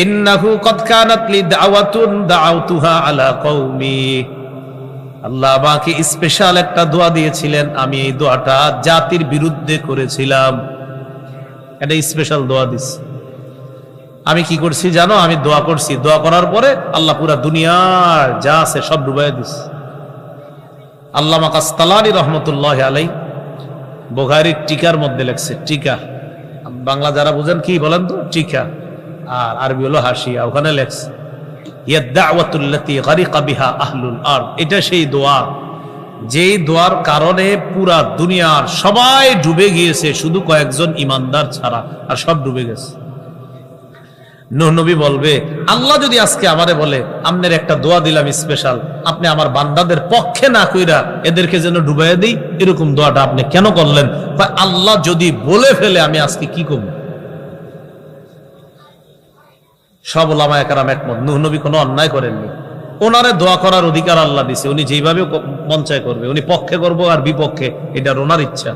ইন্নাহু কদ কানাত লি দাওয়াতুন দাআউতুহা আলা কওমি, আল্লাহ আমাকে স্পেশাল একটা দোয়া দিয়েছিলেন, আমি এই দোয়াটা জাতির বিরুদ্ধে করেছিলাম, এটা স্পেশাল দোয়া দিছি। আমি কি করছি জানো? আমি দোয়া করছি, দোয়া করার পরে আল্লাহ পুরা দুনিয়ার যা আছে সব ডুবাইয়া দিছে। আল্লামা কাসতালানী রহমতুল্লাহ আলাইহি বুখারীর টিকার মধ্যে লেখছে, টিকা বাংলা যারা বুঝেন কি বলেন তো, টিকা, আর আরবি হলো হাসিয়া, ওখানে লেখছে ইয়া দাওয়াতুল্লাতী গারিকা বিহা আহলুল আরদ, এটা সেই দোয়া যেই দোয়ার কারণে পুরা দুনিয়ার সবাই ডুবে গিয়েছে, শুধু কয়েকজন ইমানদার ছাড়া, আর সব ডুবে গেছে। নূহ নবী বলবে আল্লাহ যদি আজকে আমারে বলে আপনার একটা দোয়া দিলাম স্পেশাল, আপনি আমার বান্দাদের পক্ষে না কইরা এদেরকে যেন ডুবাইয়া দিই, এরকম দোয়াটা আপনি কেন করলেন? আল্লাহ যদি বলে ফেলে আমি আজকে কি করব? সব ওলামায়ে কেরাম একমত, নূহ নবী কোনো অন্যায় করেননি, ওনারে দোয়া করার অধিকার আল্লাহ দিছে, উনি যেভাবে মঞ্চায় করবে, উনি পক্ষে করবো আর বিপক্ষে এটা ওনার ইচ্ছা।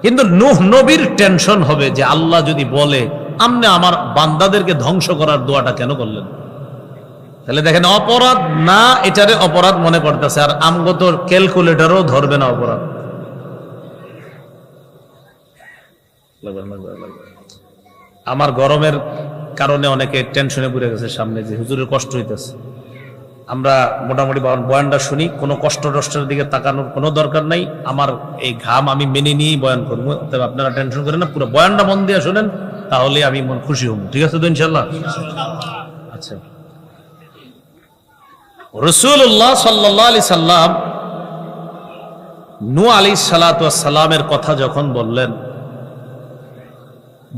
কিন্তু নূহ নবীর টেনশন হবে যে আল্লাহ যদি বলে আপনি আমার বান্দাদেরকে ধ্বংস করার দোয়াটা কেন করলেন? তাহলে দেখেন অপরাধ না, এটারে অপরাধ মনে করতেছে, আর আমগত ক্যালকুলেটরও ধরবে না অপরাধ। আমার গরমের কারণে অনেকে টেনশনে পড়ে গেছে সামনে, যে হুজুরের কষ্ট হইতেছে। আমরা মোটামুটি বয়ানটা শুনি, কোনো কষ্ট টষ্টের দিকে তাকানোর কোনো দরকার নাই। আমার এই ঘাম আমি মেনে নিয়েই বয়ান করবো, অতএব আপনারা টেনশন করেন না, পুরো বয়ানটা মন দিয়ে শোনেন, তাহলে আমি মন খুশি হব। ঠিক আছে তো ইনশাল্লাহ? আচ্ছা, রাসূলুল্লাহ সাল্লাল্লাহু আলাইহি সাল্লাম নূহ আলাইহিস সালাতু ওয়াস সালামের কথা যখন বললেন,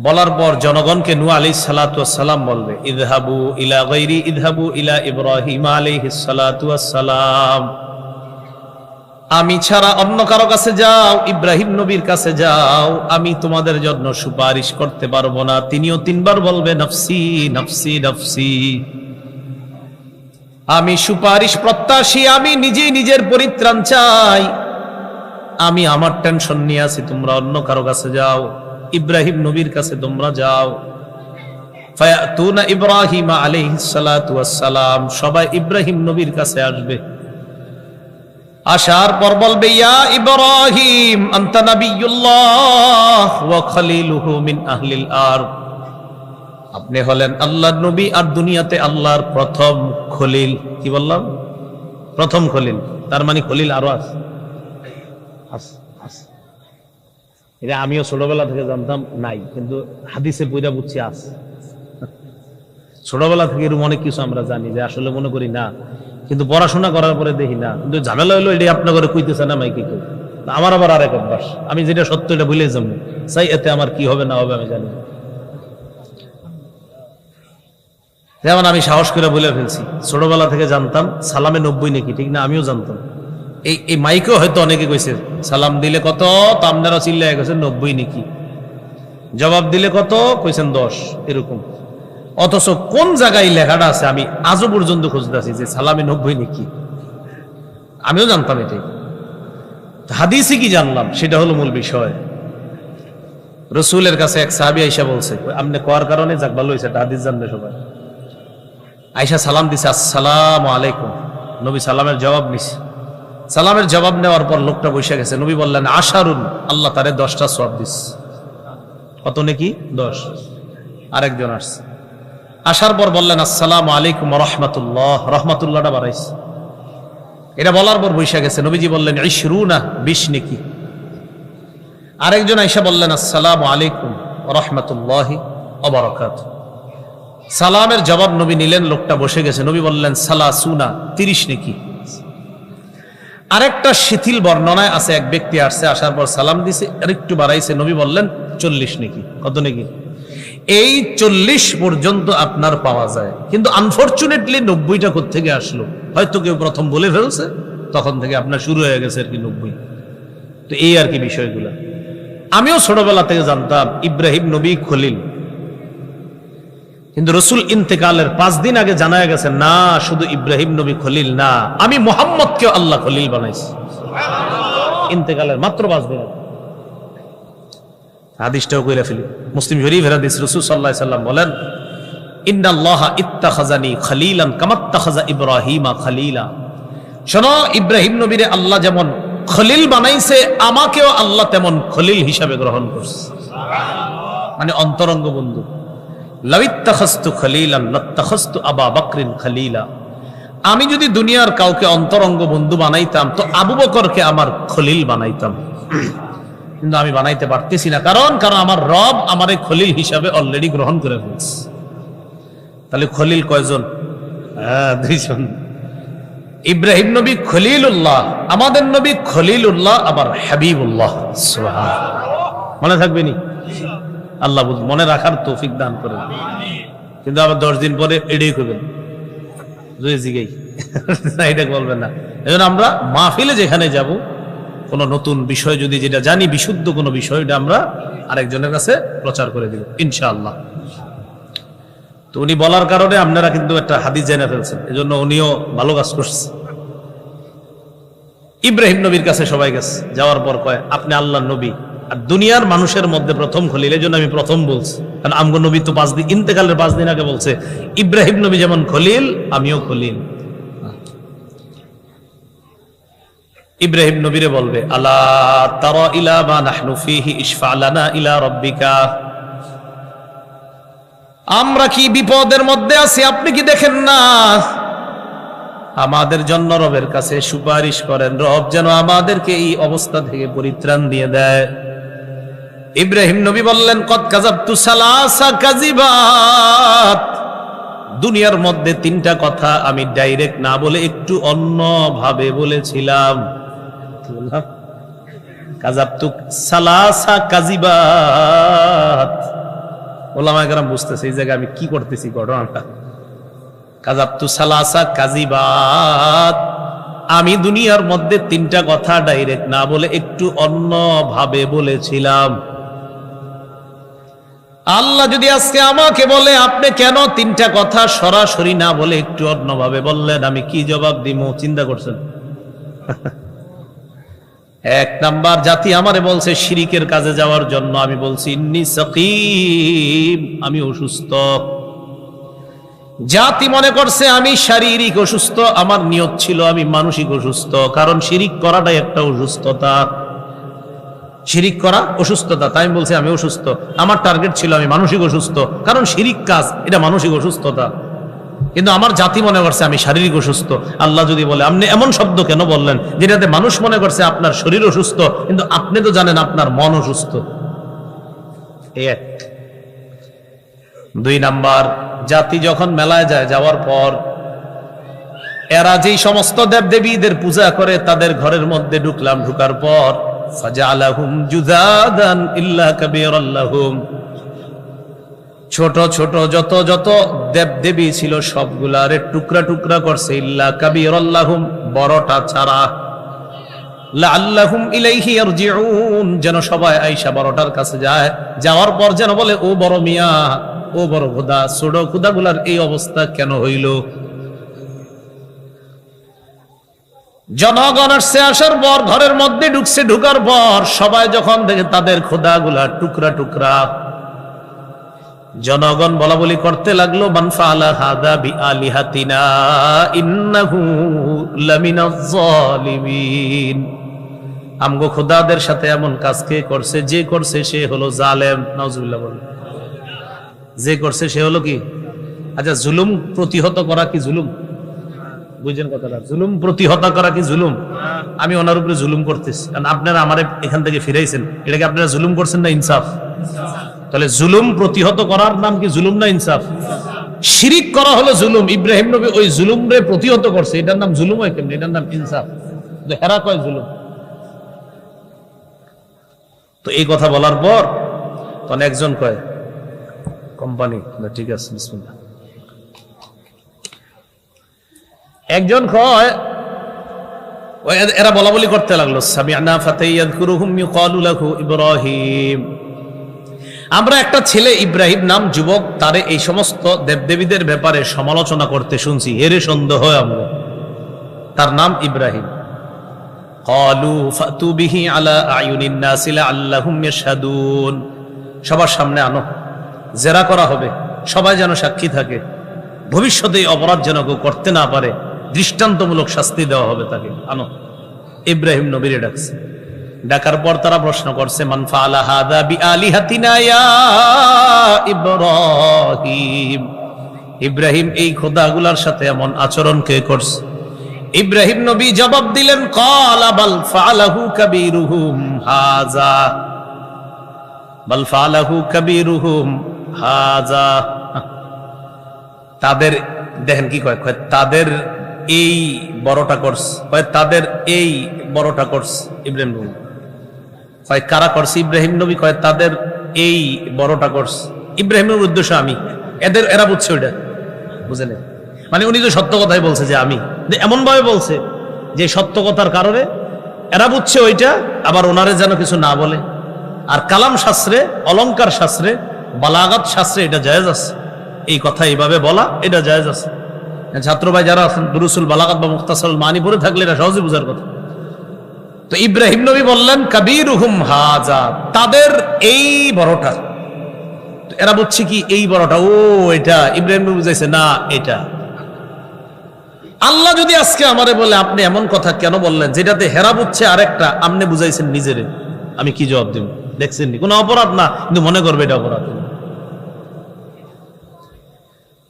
বলার পর জনগণকে নূহ আলাইহিস সালাতু ওয়াস সালাম বলবে ইযহাবু ইলা গায়রি ইযহাবু ইলা ইব্রাহিম আলাইহিস সালাতু ওয়াস সালাম, আমি ছাড়া অন্য কারো কাছে যাও, ইব্রাহিম নবীর কাছে যাও, আমি তোমাদের জন্য সুপারিশ করতে পারবো না। তিনিও তিনবার বলবে নফসি নফসি নফসি, আমি সুপারিশ প্রত্যাশী, আমি নিজেই নিজের পরিত্রাণ চাই, আমি আমার টেনশন নিয়ে আছি, তোমরা অন্য কারো কাছে যাও, ইব্রাহিম নবীর কাছে তোমরা যাও। ফায়াতুনা ইব্রাহিম আলাইহিস সালাতু ওয়াস সালাম, সবাই ইব্রাহিম নবীর কাছে আসবে। আসার পর বলবে ইয়া ইব্রাহিম আনতা নাবিয়্যুল্লাহ ওয়া খলিলুহু মিন আহলিল আরদ, আপনি হলেন আল্লাহর নবী আর দুনিয়াতে আল্লাহর প্রথম খলিল। কি বললাম? প্রথম খলিল, তার মানে খলিল আরো আছে। এটা আমিও ছোটবেলা থেকে জানতাম নাই, কিন্তু হাদিসে পয়দা বুঝছি আছে। ছোটবেলা থেকে এরকম অনেক কিছু আমরা জানি যে আসলে মনে করি না, কিন্তু পড়াশোনা করার পরে দেখি না। কিন্তু ঝামেলা হলো এটাই আপনার ঘরে কইতেছে না মাইকে কেউ, আমার আবার আরেক অভ্যাস, আমি যেটা সত্য এটা ভুলে যাবো চাই, এতে আমার কি হবে না হবে আমি জানি। যেমন আমি সাহস করে বলে ফেলছি, ছোটবেলা থেকে জানতাম সালামে 90 নাকি, ঠিক না? আমিও জানতাম। এই মাইকেও হয়তো অনেকে কইছে সালাম দিলে কত, তো আপনারা চিল্লায় গেছে 90 নাকি। জবাব দিলে কত কইছেন 10 এরকম। অথচ কোন জায়গায় লেখাটা আছে আমি আজও পর্যন্ত খুঁজতেছি যে সালামে 90 নাকি, আমিও জানতাম এটাই, হাদিসে কি জানলাম সেটা হলো মূল বিষয়। রসুলের কাছে এক সাহাবী আয়েশা বলছে, আপনি কোয়ার কারণে যাক ভালো হয়েছে, হাদিস জানবে সবাই। আয়েশা সালাম দিছে, আসসালামু আলাইকুম। নবী সালামের জবাব নিছে। সালামের জবাব নেওয়ার পর লোকটা বসে গেছে। নবী বললেন, আশারুন, আল্লাহ তারে 10টা সওয়াব দিস। কত নাকি? 10। আরেকজন আসছে, আসার পর বললেন, আসসালামু আলাইকুম ওয়া রাহমাতুল্লাহ, রহমাতুল্লাহটা বাড়াইছে। এটা বলার পর বসে গেছে। নবীজি বললেন, 20 20 নাকি। আরেকজন আয়েশা বললেন, আসসালামু আলাইকুম ওয়া রাহমাতুল্লাহি ওয়া বারাকাতুহু। সালামের জবাব নবী নিলেন, লোকটা বসে গেছে। নবী বললেন, 30 নাকি। আরেকটা শিথিল বর্ণনায় আছে, এক ব্যক্তি আসছে, আসার পর সালাম দিছে, আরেকটু বাড়াইছে। নবী বললেন, 40 নাকি। কত নাকি? এই 40 পর্যন্ত আপনার পাওয়া যায়, কিন্তু আনফরচুনেটলি 90টা কোত্থেকে আসলো? হয়তো কেউ প্রথম বলে ফেলছে, তখন থেকে আপনার শুরু হয়ে গেছে আর কি 90। তো এই আর কি বিষয়গুলো। আমিও ছোটবেলা থেকে জানতাম ইব্রাহিম নবী খলিল, কিন্তু রসুল ইন্তেকালের 5 দিন আগে জানা গেছে না, শুধু ইব্রাহিম নবী খলিল না, আমি মুহাম্মদকে আল্লাহ খলিল বানাইছি। ইন্তেকালের মাত্র 5 দিন আগে। হাদিসটাও কইরা ফেলি, মুসলিম শরীফের হাদিস। রাসূল সাল্লাল্লাহু আলাইহি সাল্লাম বলেন, ইন্নাল্লাহা ইত্তাখাযানি খলিলান কামা ইত্তাখাযা ইব্রাহিমা খলিলা। শোনো, ইব্রাহিম নবীরে আল্লাহ যেমন খলিল বানাইছে, আমাকেও আল্লাহ তেমন খলিল হিসাবে গ্রহণ করছে, মানে অন্তরঙ্গ বন্ধু। লাউ ইত্তাখাযতু খলিলান লাত্তাখাযতু আবা বকরিন খলিলা। আমি যদি দুনিয়ার কাউকে অন্তরঙ্গ বন্ধু বানাইতাম তো আবু বকরকে আমার খলিল বানাইতাম, কিন্তু আমি বানাইতে পারতেছি না। কারণ আমার রব আমারে খলিল হিসাবে অলরেডি গ্রহণ করে ফেলছে। তাহলে খলিল কয়জন? 2 জন। ইব্রাহিম নবী খলিলুল্লাহ, আমাদের নবী খলিলুল্লাহ, আবার হাবিবুল্লাহ। সুবহানাল্লাহ, মনে থাকবে নি? আল্লাহ মনে রাখার তৌফিক দান করেন। কিন্তু আবার 10 দিন পরে এটাই করবেন, জিগাই এটা বলবেন না। এজন্য আমরা মাহফিলে যেখানে যাব, কোন নতুন বিষয় যদি যেটা জানি, বিশুদ্ধ কোন বিষয়, এটা আমরা আরেকজনের কাছে প্রচার করে দিব ইনশাআল্লাহ। তো উনি বলার কারণে আপনারা কিন্তু একটা হাদিস জেনে ফেলছেন, এজন্য উনিও ভালো কাজ করছে। ইব্রাহিম নবীর কাছে সবাই গেছে, যাওয়ার পর কয়, আপনি আল্লাহর নবী আর দুনিয়ার মানুষের মধ্যে প্রথম খলিল। এই জন্য আমি প্রথম বলছি, কারণ আমগো নবী তো 5 দিন, ইন্তেকালের 5 দিন আগে বলছে, ইব্রাহিম নবী যেমন খলিল, আমিও খলিল। ইব্রাহিম নবীরে বলবে, আলা তারা ইলা মা নাহনু ফীহি ইশফা লানা ইলা রাব্বিকা। আমরা কি বিপদের মধ্যে আছি, আপনি কি দেখেন না? আমাদের জন্য রবের কাছে সুপারিশ করেন, রব যেন আমাদেরকে এই অবস্থা থেকে পরিত্রাণ দিয়ে দেয়। ইব্রাহিম নবী বললেন, কদ কাযাবতু সালাসা কাযিবাত। দুনিয়ার মধ্যে 3টা কথা আমি ডাইরেক্ট না বলে একটু অন্য ভাবে বলেছিলাম। কাযাবতু সালাসা কাযিবাত। ওলামায়ে কেরাম বুঝতেছে এই জায়গায় আমি কি করতেছি ঘটনাটা। কাযাবতু সালাসা কাযিবাত, আমি দুনিয়ার মধ্যে 3টা কথা ডাইরেক্ট না বলে একটু অন্য ভাবে বলেছিলাম। আল্লাহ যদি আজকে আমাকে বলে, আপনি কেন 3টা কথা সরাসরি না বলে একটু অন্যভাবে বললেন, আমি কি জবাব দিব? চিন্তা করছেন? 1 নাম্বার, জাতি আমারে বলছে শিরিকের কাজে যাওয়ার জন্য, আমি বলছি ইন্নী সাকিম, আমি অসুস্থ। জাতি মনে করছে আমি শারীরিক অসুস্থ, আমার নিয়ত ছিল আমি মানসিক অসুস্থ। কারণ শিরিক করাটাই একটা অসুস্থতা, শিরিক করা অসুস্থতা। তাই আমি বলছি আমি অসুস্থ, আমার টার্গেট ছিল আমি মানসিক অসুস্থ, কারণ শিরিক কাজ এটা মানসিক অসুস্থতা। কিন্তু আমার জাতি মনে করছে আমি শারীরিক অসুস্থ। আল্লাহ যদি বলে, আপনি এমন শব্দ কেন বললেন যেটাতে মানুষ মনে করছে আপনার শরীর অসুস্থ, কিন্তু আপনি তো জানেন আপনার মন অসুস্থ। 1। 2 নাম্বার, জাতি যখন মেলায় যায়, যাওয়ার পর এরা যেই সমস্ত দেবদেবীদের পূজা করে, তাদের ঘরের মধ্যে ঢুকলাম, ঢুকার পর ফাজআলাহুম জুযাদান ইল্লা কাবীরাল লাহুম, ছোট ছোট যত যত দেবদেবী ছিল সবগুলারে টুকরা টুকরা করছে, ইল্লা কাবীরাল লাহুম, বড়টা ছাড়া। লাআল্লাহুম ইলাইহি ইয়ারজিউন, যেন সবাই আয়েশা বড়টার কাছে যায়, যাওয়ার পর যেন বলে ও বড় মিয়া, ও বড় খোদা, ছোট খোদাগুলার এই অবস্থা কেন হইল? জনগণ আসছে, আসার পর ঘরের মধ্যে ঢুকছে, ঢুকার পর সবাই যখন দেখে তাদের খোদাগুলা টুকরা টুকরা, জনগণ বলা বলি করতে লাগলো, মান ফাআলা হাদা বিআলিহাতিনা ইন্নাহু লামিনাজ জালিমিন। আমগো খোদাদের সাথে এমন কাজ কে করছে? যে করছে সে হলো জালেম। নাউজুবিল্লাহ বলেন। যে করছে সে হলো কি? আচ্ছা, জুলুম প্রতিহত করা কি জুলুম? বুঝছেন কথাটা? জুলুম প্রতিহত করা কি জুলুম? আমি ওনার উপরে জুলুম করতেছি, কারণ আপনারা আমারে এখান থেকে ফিরাইছেন, এটাকে আপনারা জুলুম করছেন না ইনসাফ? তাহলে জুলুম প্রতিহত করার নাম কি জুলুম না ইনসাফ? শিরিক করা হলো জুলুম। ইব্রাহিম নবী ওই জুলুমরে প্রতিহত করছে, এটার নাম জুলুম হয় কেমন? এটার নাম ইনসাফ। হেরা কয় জুলুম। তো এই কথা বলার পর তখন একজন কয় কোম্পানি, ঠিক আছে বিসমিল্লাহ। একজন কয়, এরা বলা বলি করতে লাগলো, সামি'না ফাতাই ইয়াযকুরুহুম ইউকালু লাহু ইব্রাহিম। আমরা একটা ছেলে ইব্রাহিম নাম যুবক, তারে এই সমস্ত দেবদেবীদের ব্যাপারে সমালোচনা করতে শুনছি, এর সন্দেহ হয় আমরা, তার নাম ইব্রাহিম। ক্বালু ফাতু বিহি আলা আয়ুনিন নাসি লাআল্লাহুম ইয়াশহাদুন। সবার সামনে আনো, জেরা করা হবে, সবাই যেন সাক্ষী থাকে, ভবিষ্যতে এই অপরাধ যেন কেউ করতে না পারে, দৃষ্টান্তমূলক শাস্তি দেওয়া হবে তাকে। আনো। ইব্রাহিম নবীরে ডাকছে। ডাকার পর তারা প্রশ্ন করছে, মান ফাআলা হাদা বিআলিহাতিনা ইয়া ইব্রাহিম। ইব্রাহিম, এই খোদাগুলার সাথে এমন আচরণ কে করছে? ইব্রাহিম নবী জবাব দিলেন, ক্বালা বাল ফাআলাহু কাবীরুহুম হাযা, বাল ফাআলাহু কাবীরুহুম হাযা। তাদের দেখেন কি কয়, তাদের এই বড়টা করছে, কয় তাদের এই বড়টা করছে ইব্রাহিম নবী। কয় কারা করছে? ইব্রাহিম নবী কয় তাদের এই বড়টা করছে। ইব্রাহিমের উদ্দেশ্য আমি, এরা বুঝছে ওইটা, বুঝে নেই, মানে উনি তো সত্য কথাই বলছে যে আমি, এমন ভাবে বলছে যে সত্য কথার কারণে এরা বুঝছে ওইটা, আবার ওনারে যেন কিছু না বলে। আর কালাম শাস্ত্রে, অলংকার শাস্ত্রে, বালাগাত শাস্ত্রে এটা জায়েজ আছে, এই কথা এইভাবে বলা এটা জায়েজ আছে। ছাত্র ভাই যারা আছেন, দুরুসুল বালাগাত বা মুখতাসারুল মানি পড়ে থাকলে এটা সহজে বুঝার কথা। তো ইব্রাহিম নবী বললেন কাবীরুহুম হাযা, তাদের এই বড়টা। এরা বুঝছে কি এই বড়টা, ও এটা। ইব্রাহিম নবী বুঝাইছে না এটা। আল্লাহ যদি আজকে আমারে বলে আপনি এমন কথা কেন বললেন, যেটাতে হেরা বুঝছে আরেকটা, আপনি বুঝাইছেন নিজেরে, আমি কি জবাব দিব? দেখছেন নি, কোনো অপরাধ না, কিন্তু মনে করবে এটা অপরাধ।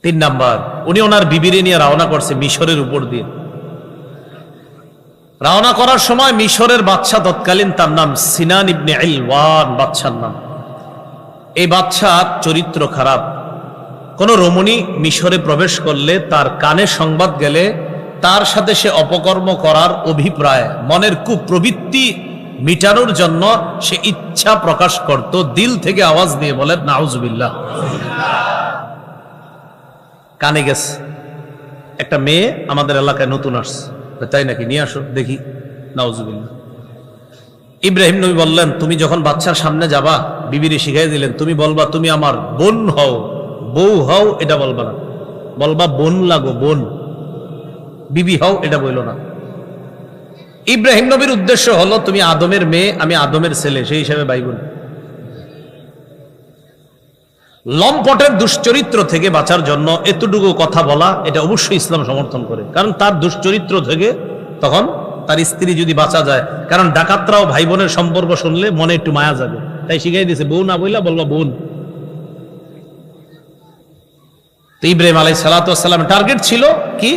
3 নাম্বার, উনি ওনার বিবিরে নিয়ে রওনা করছে মিশরের উপর দিয়ে। রওনা করার সময় মিশরের বাদশা তৎকালীন, তার নাম সিনান ইবনে ইলওয়ান বাদশার নাম। এই বাদশার চরিত্র খারাপ। কোন রমণী মিশরে প্রবেশ করলে, তার কানে সংবাদ গেলে, তার সাথে সে অপকর্ম করার অভিপ্রায়, মনের কুপ্রবৃত্তি মিটানোর জন্য সে ইচ্ছা প্রকাশ করত, দিল থেকে আওয়াজ দিয়ে বলে নাউজুবিল্লাহ। কানে গেছে, একটা মেয়ে আমাদের এলাকায় নতুন আসছে, তাই নাকি, নিয়ে আসো দেখি। নাউজুবিল্লাহ। ইব্রাহিম নবী বললেন, তুমি যখন বাচ্চার সামনে যাবা, বিবিরে শিখাই দিলেন, তুমি বলবা তুমি আমার বোন হও, বউ হও এটা বলবা না, বলবা বোন লাগো, বোন। বিবি হও এটা বললো না। ইব্রাহিম নবীর উদ্দেশ্য হলো, তুমি আদমের মেয়ে, আমি আদমের ছেলে, সেই হিসাবে ভাই বোন। লম্পটের দুশ্চরিত্র থেকে বাঁচার জন্য এতটুকু কথা বলা, এটা অবশ্যই ইসলাম সমর্থন করে, কারণ তার দুশ্চরিত্র থেকে তখন তার স্ত্রী যদি বাঁচা যায়, কারণ ডাকাতরাও ভাই বোনের সম্পর্ক শুনলে মনে একটু মায়া যাবে, তাই শিখাই দিয়েছে বউ না বললা বলবা বোন। তো ইব্রাহিম আলাইহিস সালাতু ওয়াস সালাম টার্গেট ছিল কি,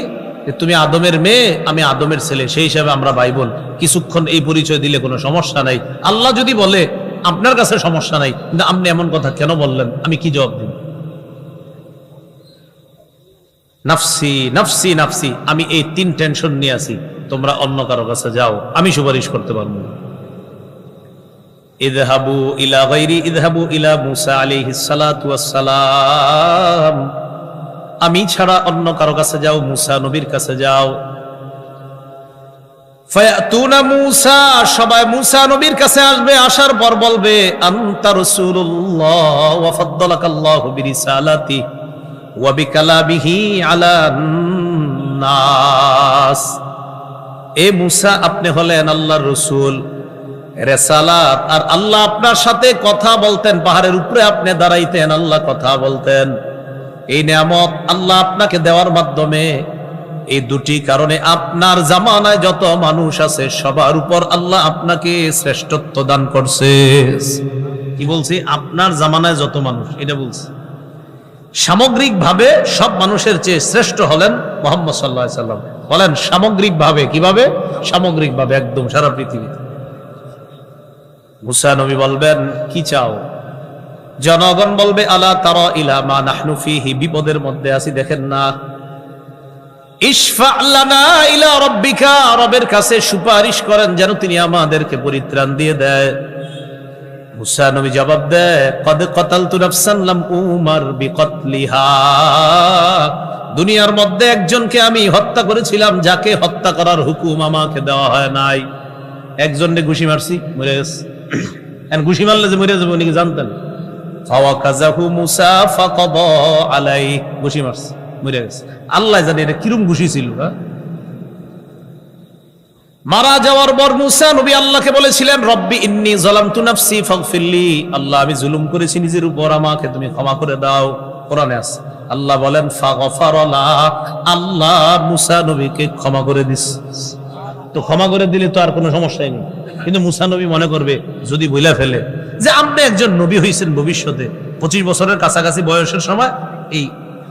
তুমি আদমের মেয়ে, আমি আদমের ছেলে, সেই হিসাবে আমরা ভাই বোন, কিছুক্ষণ এই পরিচয় দিলে কোনো সমস্যা নাই। আল্লাহ যদি বলে আপনার কাছে সমস্যা নাই, কিন্তু আপনি এমন কথা কেন বললেন, আমি কি জবাব দিব? নাফসি নাফসি নাফসি, আমি এই 3 টেনশন নিয়ে আছি, তোমরা অন্য কারো কাছে যাও, আমি সুপারিশ করতে পারবো না। ইযহাবু ইলা গায়রি, ইযহাবু ইলা মূসা আলাইহিস সালাতু ওয়াস সালাম, আমি ছাড়া অন্য কারো কাছে যাও, মূসা নবীর কাছে যাও। ফায়াতুনা মূসা, সবাই মূসা নবীর কাছে আসবে, আসার পর বলবে আনতা রাসূলুল্লাহ ওয়া ফাদ্দালাকাল্লাহু বিরিসালাতি ওয়া বিকালামিহি আলান নাস। এ মূসা, আপনি হলেন আল্লাহর রাসূল, রেসালাত, আর আল্লাহ আপনার সাথে কথা বলতেন, পাহাড়ের উপরে আপনি দাঁড়াইতেন, আল্লাহ কথা বলতেন। এই নিয়ামত আল্লাহ আপনাকে দেওয়ার মাধ্যমে, এই দুটি কারণে আপনার জামানায় যত মানুষ আছে সবার উপর আল্লাহ আপনাকে শ্রেষ্ঠত্ব দান করছে। কি বলছি? আপনার জামানায় যত মানুষ, এটা বলছি। সামগ্রিক ভাবে সব মানুষের চেয়ে শ্রেষ্ঠ হলেন মুহাম্মদ সাল্লাল্লাহু আলাইহি সাল্লাম। বলেন সামগ্রিক ভাবে, কিভাবে? সামগ্রিক ভাবে, একদম সারা পৃথিবীতে। মুসা নবী বলবেন কি চাও? জনগণ বলবে আলা তারা ইলা মা নাহনু ফিহি, বিপদের মধ্যে আছি, দেখেন না। ইশফা লানা ইলা রাব্বিকা, রবের কাছে সুপারিশ করেন যেন তিনি আমাদেরকে পরিত্রাণ দিয়ে দেয়। মুসা নবী জবাব দেয় কদ কাতালতু নাফসান লাম উমার বিকতলিহা, দুনিয়ার মধ্যে একজনকে আমি হত্যা করেছিলাম যাকে হত্যা করার হুকুম আমাকে দেওয়া হয় নাই। একজনকে ঘুষি মারছি, মরে গেছে। ঘুষি মারলে যে মরে যাবে উনি কি জানতেন? ফাওয়াকাযাহু মুসা ফাকাদা আলাইহি, ঘুষি মারছে, মরে গেছে। আল্লাহ জানে এটা কিরম ঘুষি ছিল। মারা যাওয়ার পর মুসা নবী আল্লাহকে বলেছিলেন রব্বি ইন্নী যালামতু নাফসি ফাগফিরলি, আল্লাহ আমি জুলুম করেছি নিজের উপর, আমাকে তুমি ক্ষমা করে দাও। কোরআনে আছে। আল্লাহ বলেন ফাগফারা লাহ, আল্লাহ মুসা নবীকে ক্ষমা করে দিছে। তো ক্ষমা করে দিলে তো আর কোনো সমস্যাই নেই। কিন্তু মুসা নবী মনে করবে যদি বইলা ফেলে যে আপনি একজন নবী হইছেন ভবিষ্যতে, 25 বছরের কাছাকাছি বয়সের সময় এই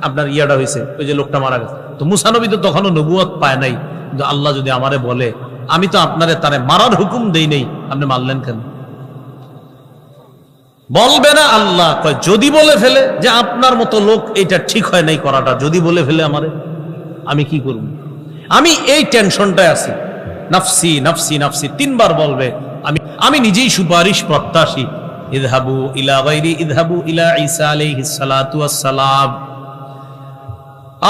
আপনার ইয়াটা হয়েছে, ওই যে লোকটা মারা গেছে। তো মুসা নবী তো তখনও নবুয়ত পায় নাই। কিন্তু আল্লাহ যদি আমারে বলে আমি তো আপনারে তারে মারার হুকুম দেই নেই, আপনি মারলেন কেন? বলবে না আল্লাহ কয় যদি বলে ফেলে যে আপনার মতো লোক এটা ঠিক হয় নাই করাটা, যদি বলে ফেলে আমারে, আমি কি করব? আমি এই টেনশনটায় আছি। নাফসি নাফসি নাফসি 3 বার বলবে। আমি নিজেই সুপারিশ প্রত্যাশী। ইযহাবু ইলা গায়রি ইযহাবু ইলা ঈসা আলাইহিস সালাতু ওয়াস সালাম,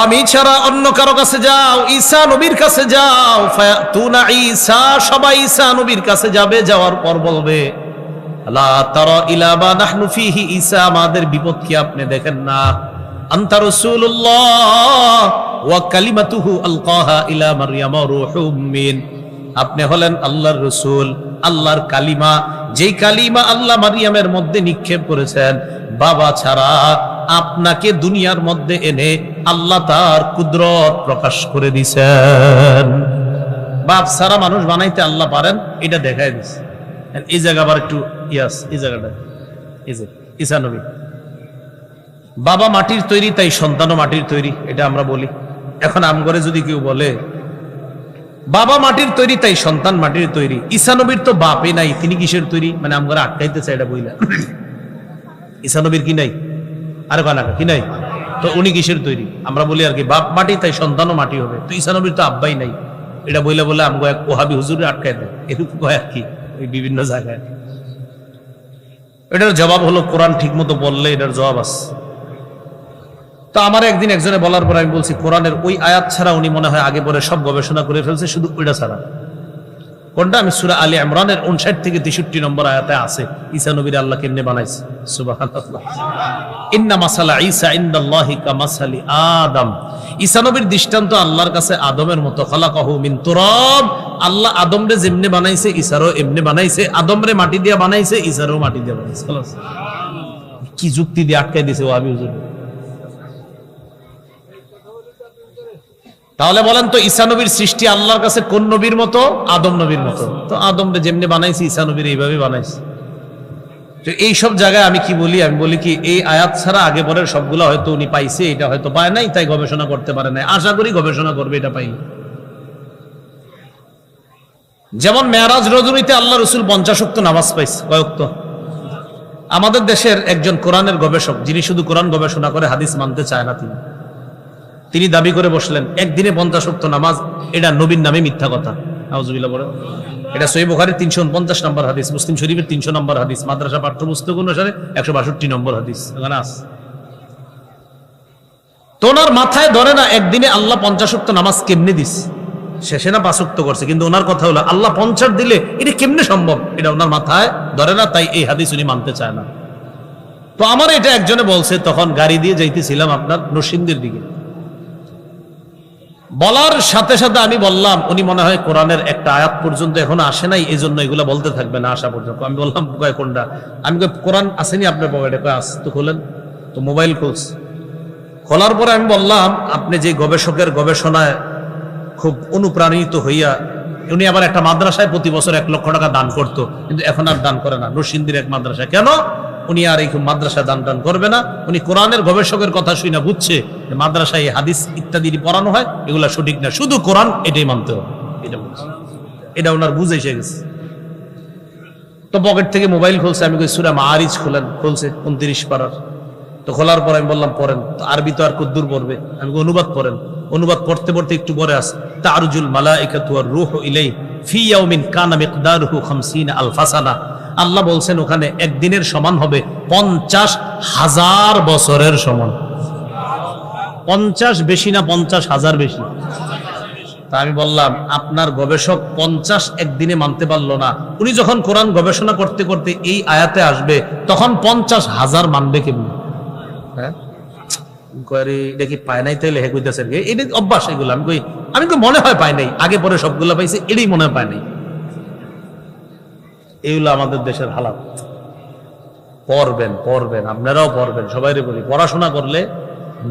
আমি ছাড়া অন্য কারো কাছে যাও, ঈসা নবীর কাছে যাও। ফায়াতুনা ঈসা, সবাই ঈসা নবীর কাছে যাবে। যাওয়ার পর বলবে লা তারা ইলা মা নাহনু ফিহি, ঈসা আমাদের বিপদ কি আপনি দেখেন না? আনতা রাসূলুল্লাহ ওয়া কালিমাতুহু আলকাহা ইলা মারইয়াম রূহুম মিন, আপনি হলেন আল্লাহর রাসূল, আল্লাহর কালিমা, যেই কালিমা আল্লাহ মারিয়ামের মধ্যে নিক্ষেপ করেছেন। বাবা ছাড়া আপনাকে দুনিয়ার মধ্যে এনে আল্লাহ তার কুদরত প্রকাশ করে দিয়েছেন। বাপ ছাড়া মানুষ বানাইতে আল্লাহ পারেন, এটা দেখাই দিচ্ছে। এই জায়গা আবার একটু এই জায়গাটা, এই যে ঈসা নবী, বাবা মাটির তৈরি তাই সন্তানও মাটির তৈরি, এটা আমরা বলি। এখন আমগরে যদি কেউ বলে বাবা মাটির তৈরি তাই সন্তান মাটির তৈরি, ঈসা নবীর তো বাপই নাই, তিনি কিসের তৈরি? মানে আমগরে আটকাইতে চাই এটা বইলা। ঈসা নবীর কি নাই? আরে কানাকা কি নাই? তো উনি কিসের তৈরি? আমরা বলি আর কি বাপ মাটি তাই সন্তানও মাটি হবে। তো ঈসা নবীর তো আব্বাই নাই, এটা বইলা বলে আমগো এক ওহাবি হুজুরে আটকাই দেয়, এরকম কয় আর কি ওই বিভিন্ন জায়গায়। এটার জবাব হলো কোরআন ঠিক মতো বললে এটার জবাব আছে। তো আমার একদিন একজনে বলার পর আমি বলছি কোরআনের ওই আয়াত ছাড়া উনি মনে হয় আগে পরে সব গবেষণা করে ফেলছে, শুধু ওইটা ছাড়া। কোনটা? আমি সূরা আলী ইমরানের 59 থেকে 63 নম্বর আয়াতে আছে ঈসা নবীর আল্লাহ কেমনে বানাইছে। সুবহানাল্লাহ। ইন্না মাসালা ঈসা ইনদাল্লাহি কামাসালি আদম, ঈসা নবীর দৃষ্টান্ত আল্লাহর কাছে আদমের মতো। খালাকাহু মিন তুরাব, আল্লাহ আদমরে যেমনে বানাইছে ঈসারও এমনি বানাইছে। আদমরে মাটি দিয়ে বানাইছে, ঈসারও মাটি দিয়ে বানাইছে। কি যুক্তি দিয়ে আটকাই দিয়েছে ওয়াহাবি হুজুর। তাহলে বলেন তো ঈসা নবীর সৃষ্টি আল্লাহর কাছে কোন নবীর মতো? আদম নবীর মতো। তো আদমরে যেমনি বানাইছে ঈসা নবীর এইভাবে বানাইছে। তো এই সব জায়গায় আমি কি বলি? আমি বলি কি এই আয়াত ছাড়া আগে পরের সবগুলো হয়তো উনি পাইছে, এটা হয়তো পায় নাই, তাই গবেষণা করতে পারে নাই। আশা করি গবেষণা করবে এটা পাইলে। যেমন মেরাজ রজনীতে আল্লাহ রসুল 50 ওয়াক্ত নামাজ পাইছে। কয় ওয়াক্ত? আমাদের দেশের একজন কোরআনের গবেষক, যিনি শুধু কোরআন গবেষণা করে, হাদিস মানতে চায় না, তিনি দাবি করে বসলেন একদিনে 50 ওয়াক্ত নামাজ, এটা নবীর নামে মিথ্যা কথা। নাউজুবিল্লাহ বলেন। এটা সহিহ বুখারীর 349 নম্বর হাদিস, মুসলিম শরীফের 300 নম্বর হাদিস, মাদ্রাসা পাঠ্যপুস্তক অনুসারে 162 নম্বর হাদিস। এখানে আছে। তো ওনার মাথায় ধরে না একদিনে আল্লাহ 50 ওয়াক্ত নামাজ কেমনে দিস। শেষে না 5 ওয়াক্ত করছে, কিন্তু ওনার কথা হলো আল্লাহ 50 দিলে এটা কেমনে সম্ভব, এটা ওনার মাথায় ধরে না, তাই এই হাদিস উনি মানতে চায় না। তো আমার এটা একজনে বলছে, তখন গাড়ি দিয়ে যাইতেছিলাম আপনার নরসিংদীর দিকে, বলার সাথে সাথে আমি বললাম, উনি মনে হয় কোরআনের একটা আয়াত পর্যন্ত এখনো আসে নাই, এই জন্য এগুলো বলতে থাকবে না আসা পর্যন্ত। আমি বললাম কোনটা? আমি কোরআন আসেনি আপনার পকেটে? আস তো খোলেন। তো মোবাইল খুলছে, খোলার পরে আমি বললাম, আপনি যে গবেষকের গবেষণায় খুব অনুপ্রাণিত হইয়া, উনি আবার একটা মাদ্রাসায় প্রতি বছর 1 লক্ষ টাকা দান করতো, কিন্তু এখন আর দান করে না, নরসিংদীর এক মাদ্রাসায়। কেন উনি আর এই মাদ্রাসায় দান টান করবে না? উনি কোরআনের গবেষকের কথা শুনে না বুঝছে মাদ্রাসায় হাদিস ইত্যাদি পড়ানো হয়, এগুলা সঠিক না, শুধু কোরআন এটাই মানতে হবে, এটা বলছে। এটা ওনার বুঝে এসে গেছে। তো পকেট থেকে মোবাইল খুলছে, আমি কই সূরা মাআরিজ খুলেন, খুলছে 29 পারার। তো খোলার পর আমি বললাম পড়েন। আরবি তো আর কদ্দুর পড়বে, আমি অনুবাদ পড়েন। অনুবাদ পড়তে পড়তে একটু পরে আছে, তারজুল মালাইকাতু ওয়ার রূহু ইলাই ফি ইয়াউমিন কানা মিকদারুহু 50 আলফা সানা। আল্লাহ বলছেন ওখানে একদিনের সমান হবে 50,000 বছরের সমান। 50 বেশি না 50,000 বেশি? তা আমি বললাম আপনার গবেষক 50 একদিনে মানতে পারলো না, উনি যখন কোরআন গবেষণা করতে করতে এই আয়াতে আসবে তখন 50,000 মানবে কেমনি? হ্যাঁ, এটা কি পায় নাই? তাইলে হে কইতেছেন এটা অভ্যাস এগুলো। আমি কই মনে হয় পায় নাই, আগে পরে সবগুলো পাইছে, এটাই মনে হয় পায় নাই। এইগুলো আমাদের দেশের হালাত। পড়বেন, আপনারাও পড়বেন, সবাইরে বলি, পড়াশোনা করলে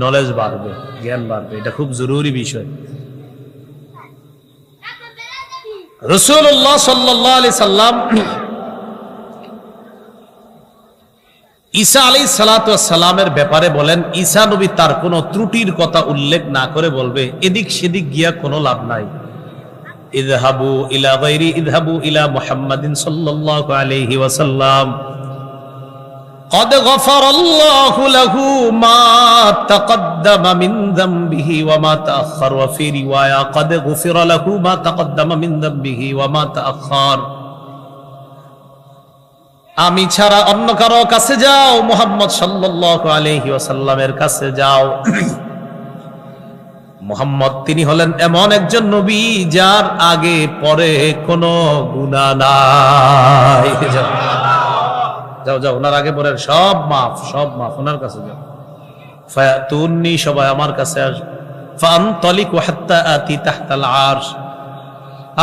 নলেজ বাড়বে, জ্ঞান বাড়বে, এটা খুব জরুরি বিষয়। রাসূলুল্লাহ সাল্লাল্লাহু আলাইহি সাল্লাম ঈসা আলাইহিস সালাতু ওয়াস সালামের ব্যাপারে বলেন, ঈসা নবী তার কোনো ত্রুটির কথা উল্লেখ না করে বলবে এদিক সেদিক গিয়া কোনো লাভ নাই। ইযহাবু ইলা গায়রি ইযহাবু ইলা মুহাম্মাদিন সাল্লাল্লাহু আলাইহি ওয়াসাল্লাম قد غفر الله له ما تقدم من ذنبه وما تأخر وفي رواية قد غفر له ما تقدم من ذنبه وما تأخر। আমি ছাড়া অন্য কারো কাছে যাও, মুহাম্মদ সাল্লাল্লাহু আলাইহি ওয়াসাল্লামের কাছে যাও। মুহাম্মদ তিনি হলেন এমন একজন নবী যার আগে পরে কোনো গুনাহ নাই। যাও যাও, ওনার আগে পরে সব মাফ, ওনার কাছে যাও। ফায়াতুন্নি, সবাই আমার কাছে আসবে। ফাআনতালিকু হাত্তা আতি তাহতাল আরশ,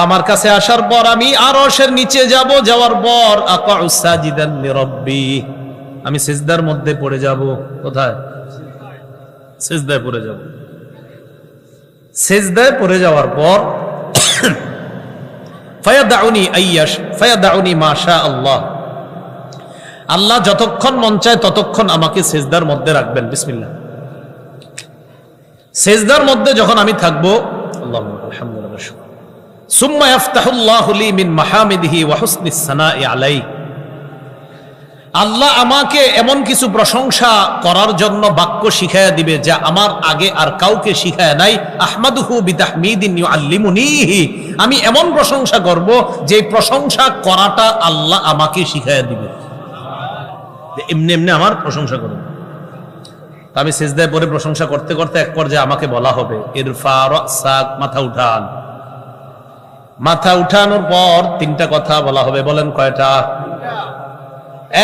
আমার কাছে আসার পর আমি আরশের নিচে যাব, যাওয়ার পর আকাউ সাজিদান লিরাব্বি, আমি সিজদার মধ্যে পড়ে যাব। কোথায়? সিজদায় পড়ে যাব। সিজদায় পড়ে যাওয়ার পর ফায়াদাউনি মাশা আল্লাহ, আল্লাহ যতক্ষণ মন চায় ততক্ষণ আমাকে সিজদার মধ্যে রাখবেন। বিসমিল্লাহ। সিজদার মধ্যে যখন আমি থাকবো, আল্লাহু আলহামদুলিল্লাহ, সুম্মা ইয়াফতাহুল্লাহু লি মিন মাহামিদিহি ওয়া হুসনিস সানাই আলাইহি, আল্লাহ আমাকে এমন কিছু প্রশংসা করার জন্য বাক্য শিখায়া দিবে যা আমার আগে আর কাউকে শিখায় নাই। আহমাদুহু বিতাহমিদিন ইউআল্লিমুনিহি, আমি এমন প্রশংসা করব যে প্রশংসা করাটা আল্লাহ আমাকে শিখায়া দিবে, এমনি এমনি আমার প্রশংসা করবে। আমি সিজদায় পড়ে প্রশংসা করতে করতে এক পর্যায়ে আমাকে বলা হবে ইরফা রাসাক, মাথা উঠান। মাথা উঠানোর পর 3টা কথা বলা হবে। বলেন কয়টা?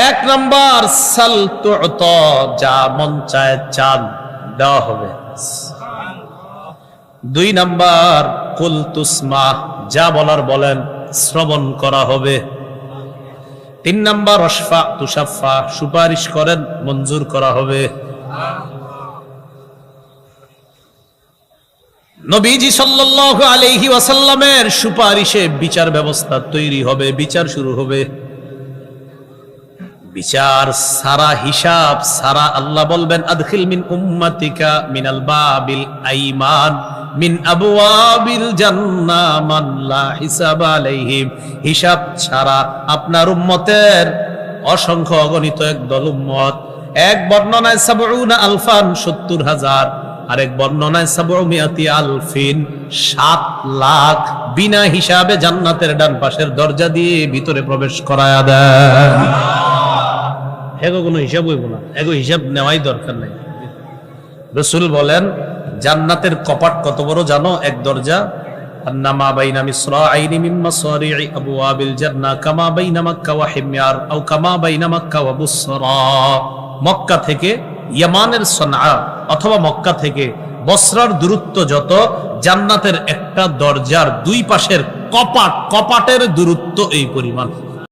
1 নাম্বার সাল তুত, যা মন চায় চান দেওয়া হবে। 2 নাম্বার কুল তুসমা, যা বলার বলেন, শ্রবণ করা হবে। 3 নাম্বার অশফা তুশাফা, সুপারিশ করেন, মঞ্জুর করা হবে। নবীজি সাল্লাল্লাহু আলাইহি ওয়াসাল্লামের সুপারিশে বিচার ব্যবস্থা তৈরি হবে, বিচার শুরু হবে। বিচার সারা, হিসাব সারা। আল্লাহ বলবেন আদখিল মিন উম্মাতিকা মিনাল বাবিল আইমান মিন আবওয়াবিল জান্নাহ মান লা হিসাব আলাইহিম, হিসাব ছাড়া আপনার উম্মতের অসংখ্য অগণিত একদল উম্মত। এক বর্ণনায় ৭০ আলফান, ৭০,০০০, আরেক বর্ণনায় ৭০০ আলফিন, ৭ লাখ বিনা হিসাবে জান্নাতের ডান পাশের দরজা দিয়ে ভিতরে প্রবেশ করায়া দেন। এগো কোনো হিসাব হইব না, এগো হিসাব নেওয়াই দরকার নাই। রাসূল বলেন জান্নাতের কপাট কত বড় জানো? এক দরজা আন্নামা বাইনা মিসরাআইনি মিন মাসারি'i আবওয়াবিল জান্নাহ কামা বাইনা মক্কা ওয়া হিময়ার আও কামা বাইনা মক্কা ওয়া বুসরা। মক্কা থেকে ইয়ামানের সনআ অথবা মক্কা থেকে বসরার দূরত্ব যত, জান্নাতের একটা দরজার দুই পাশের কপাটের দূরত্ব এই পরিমাণ।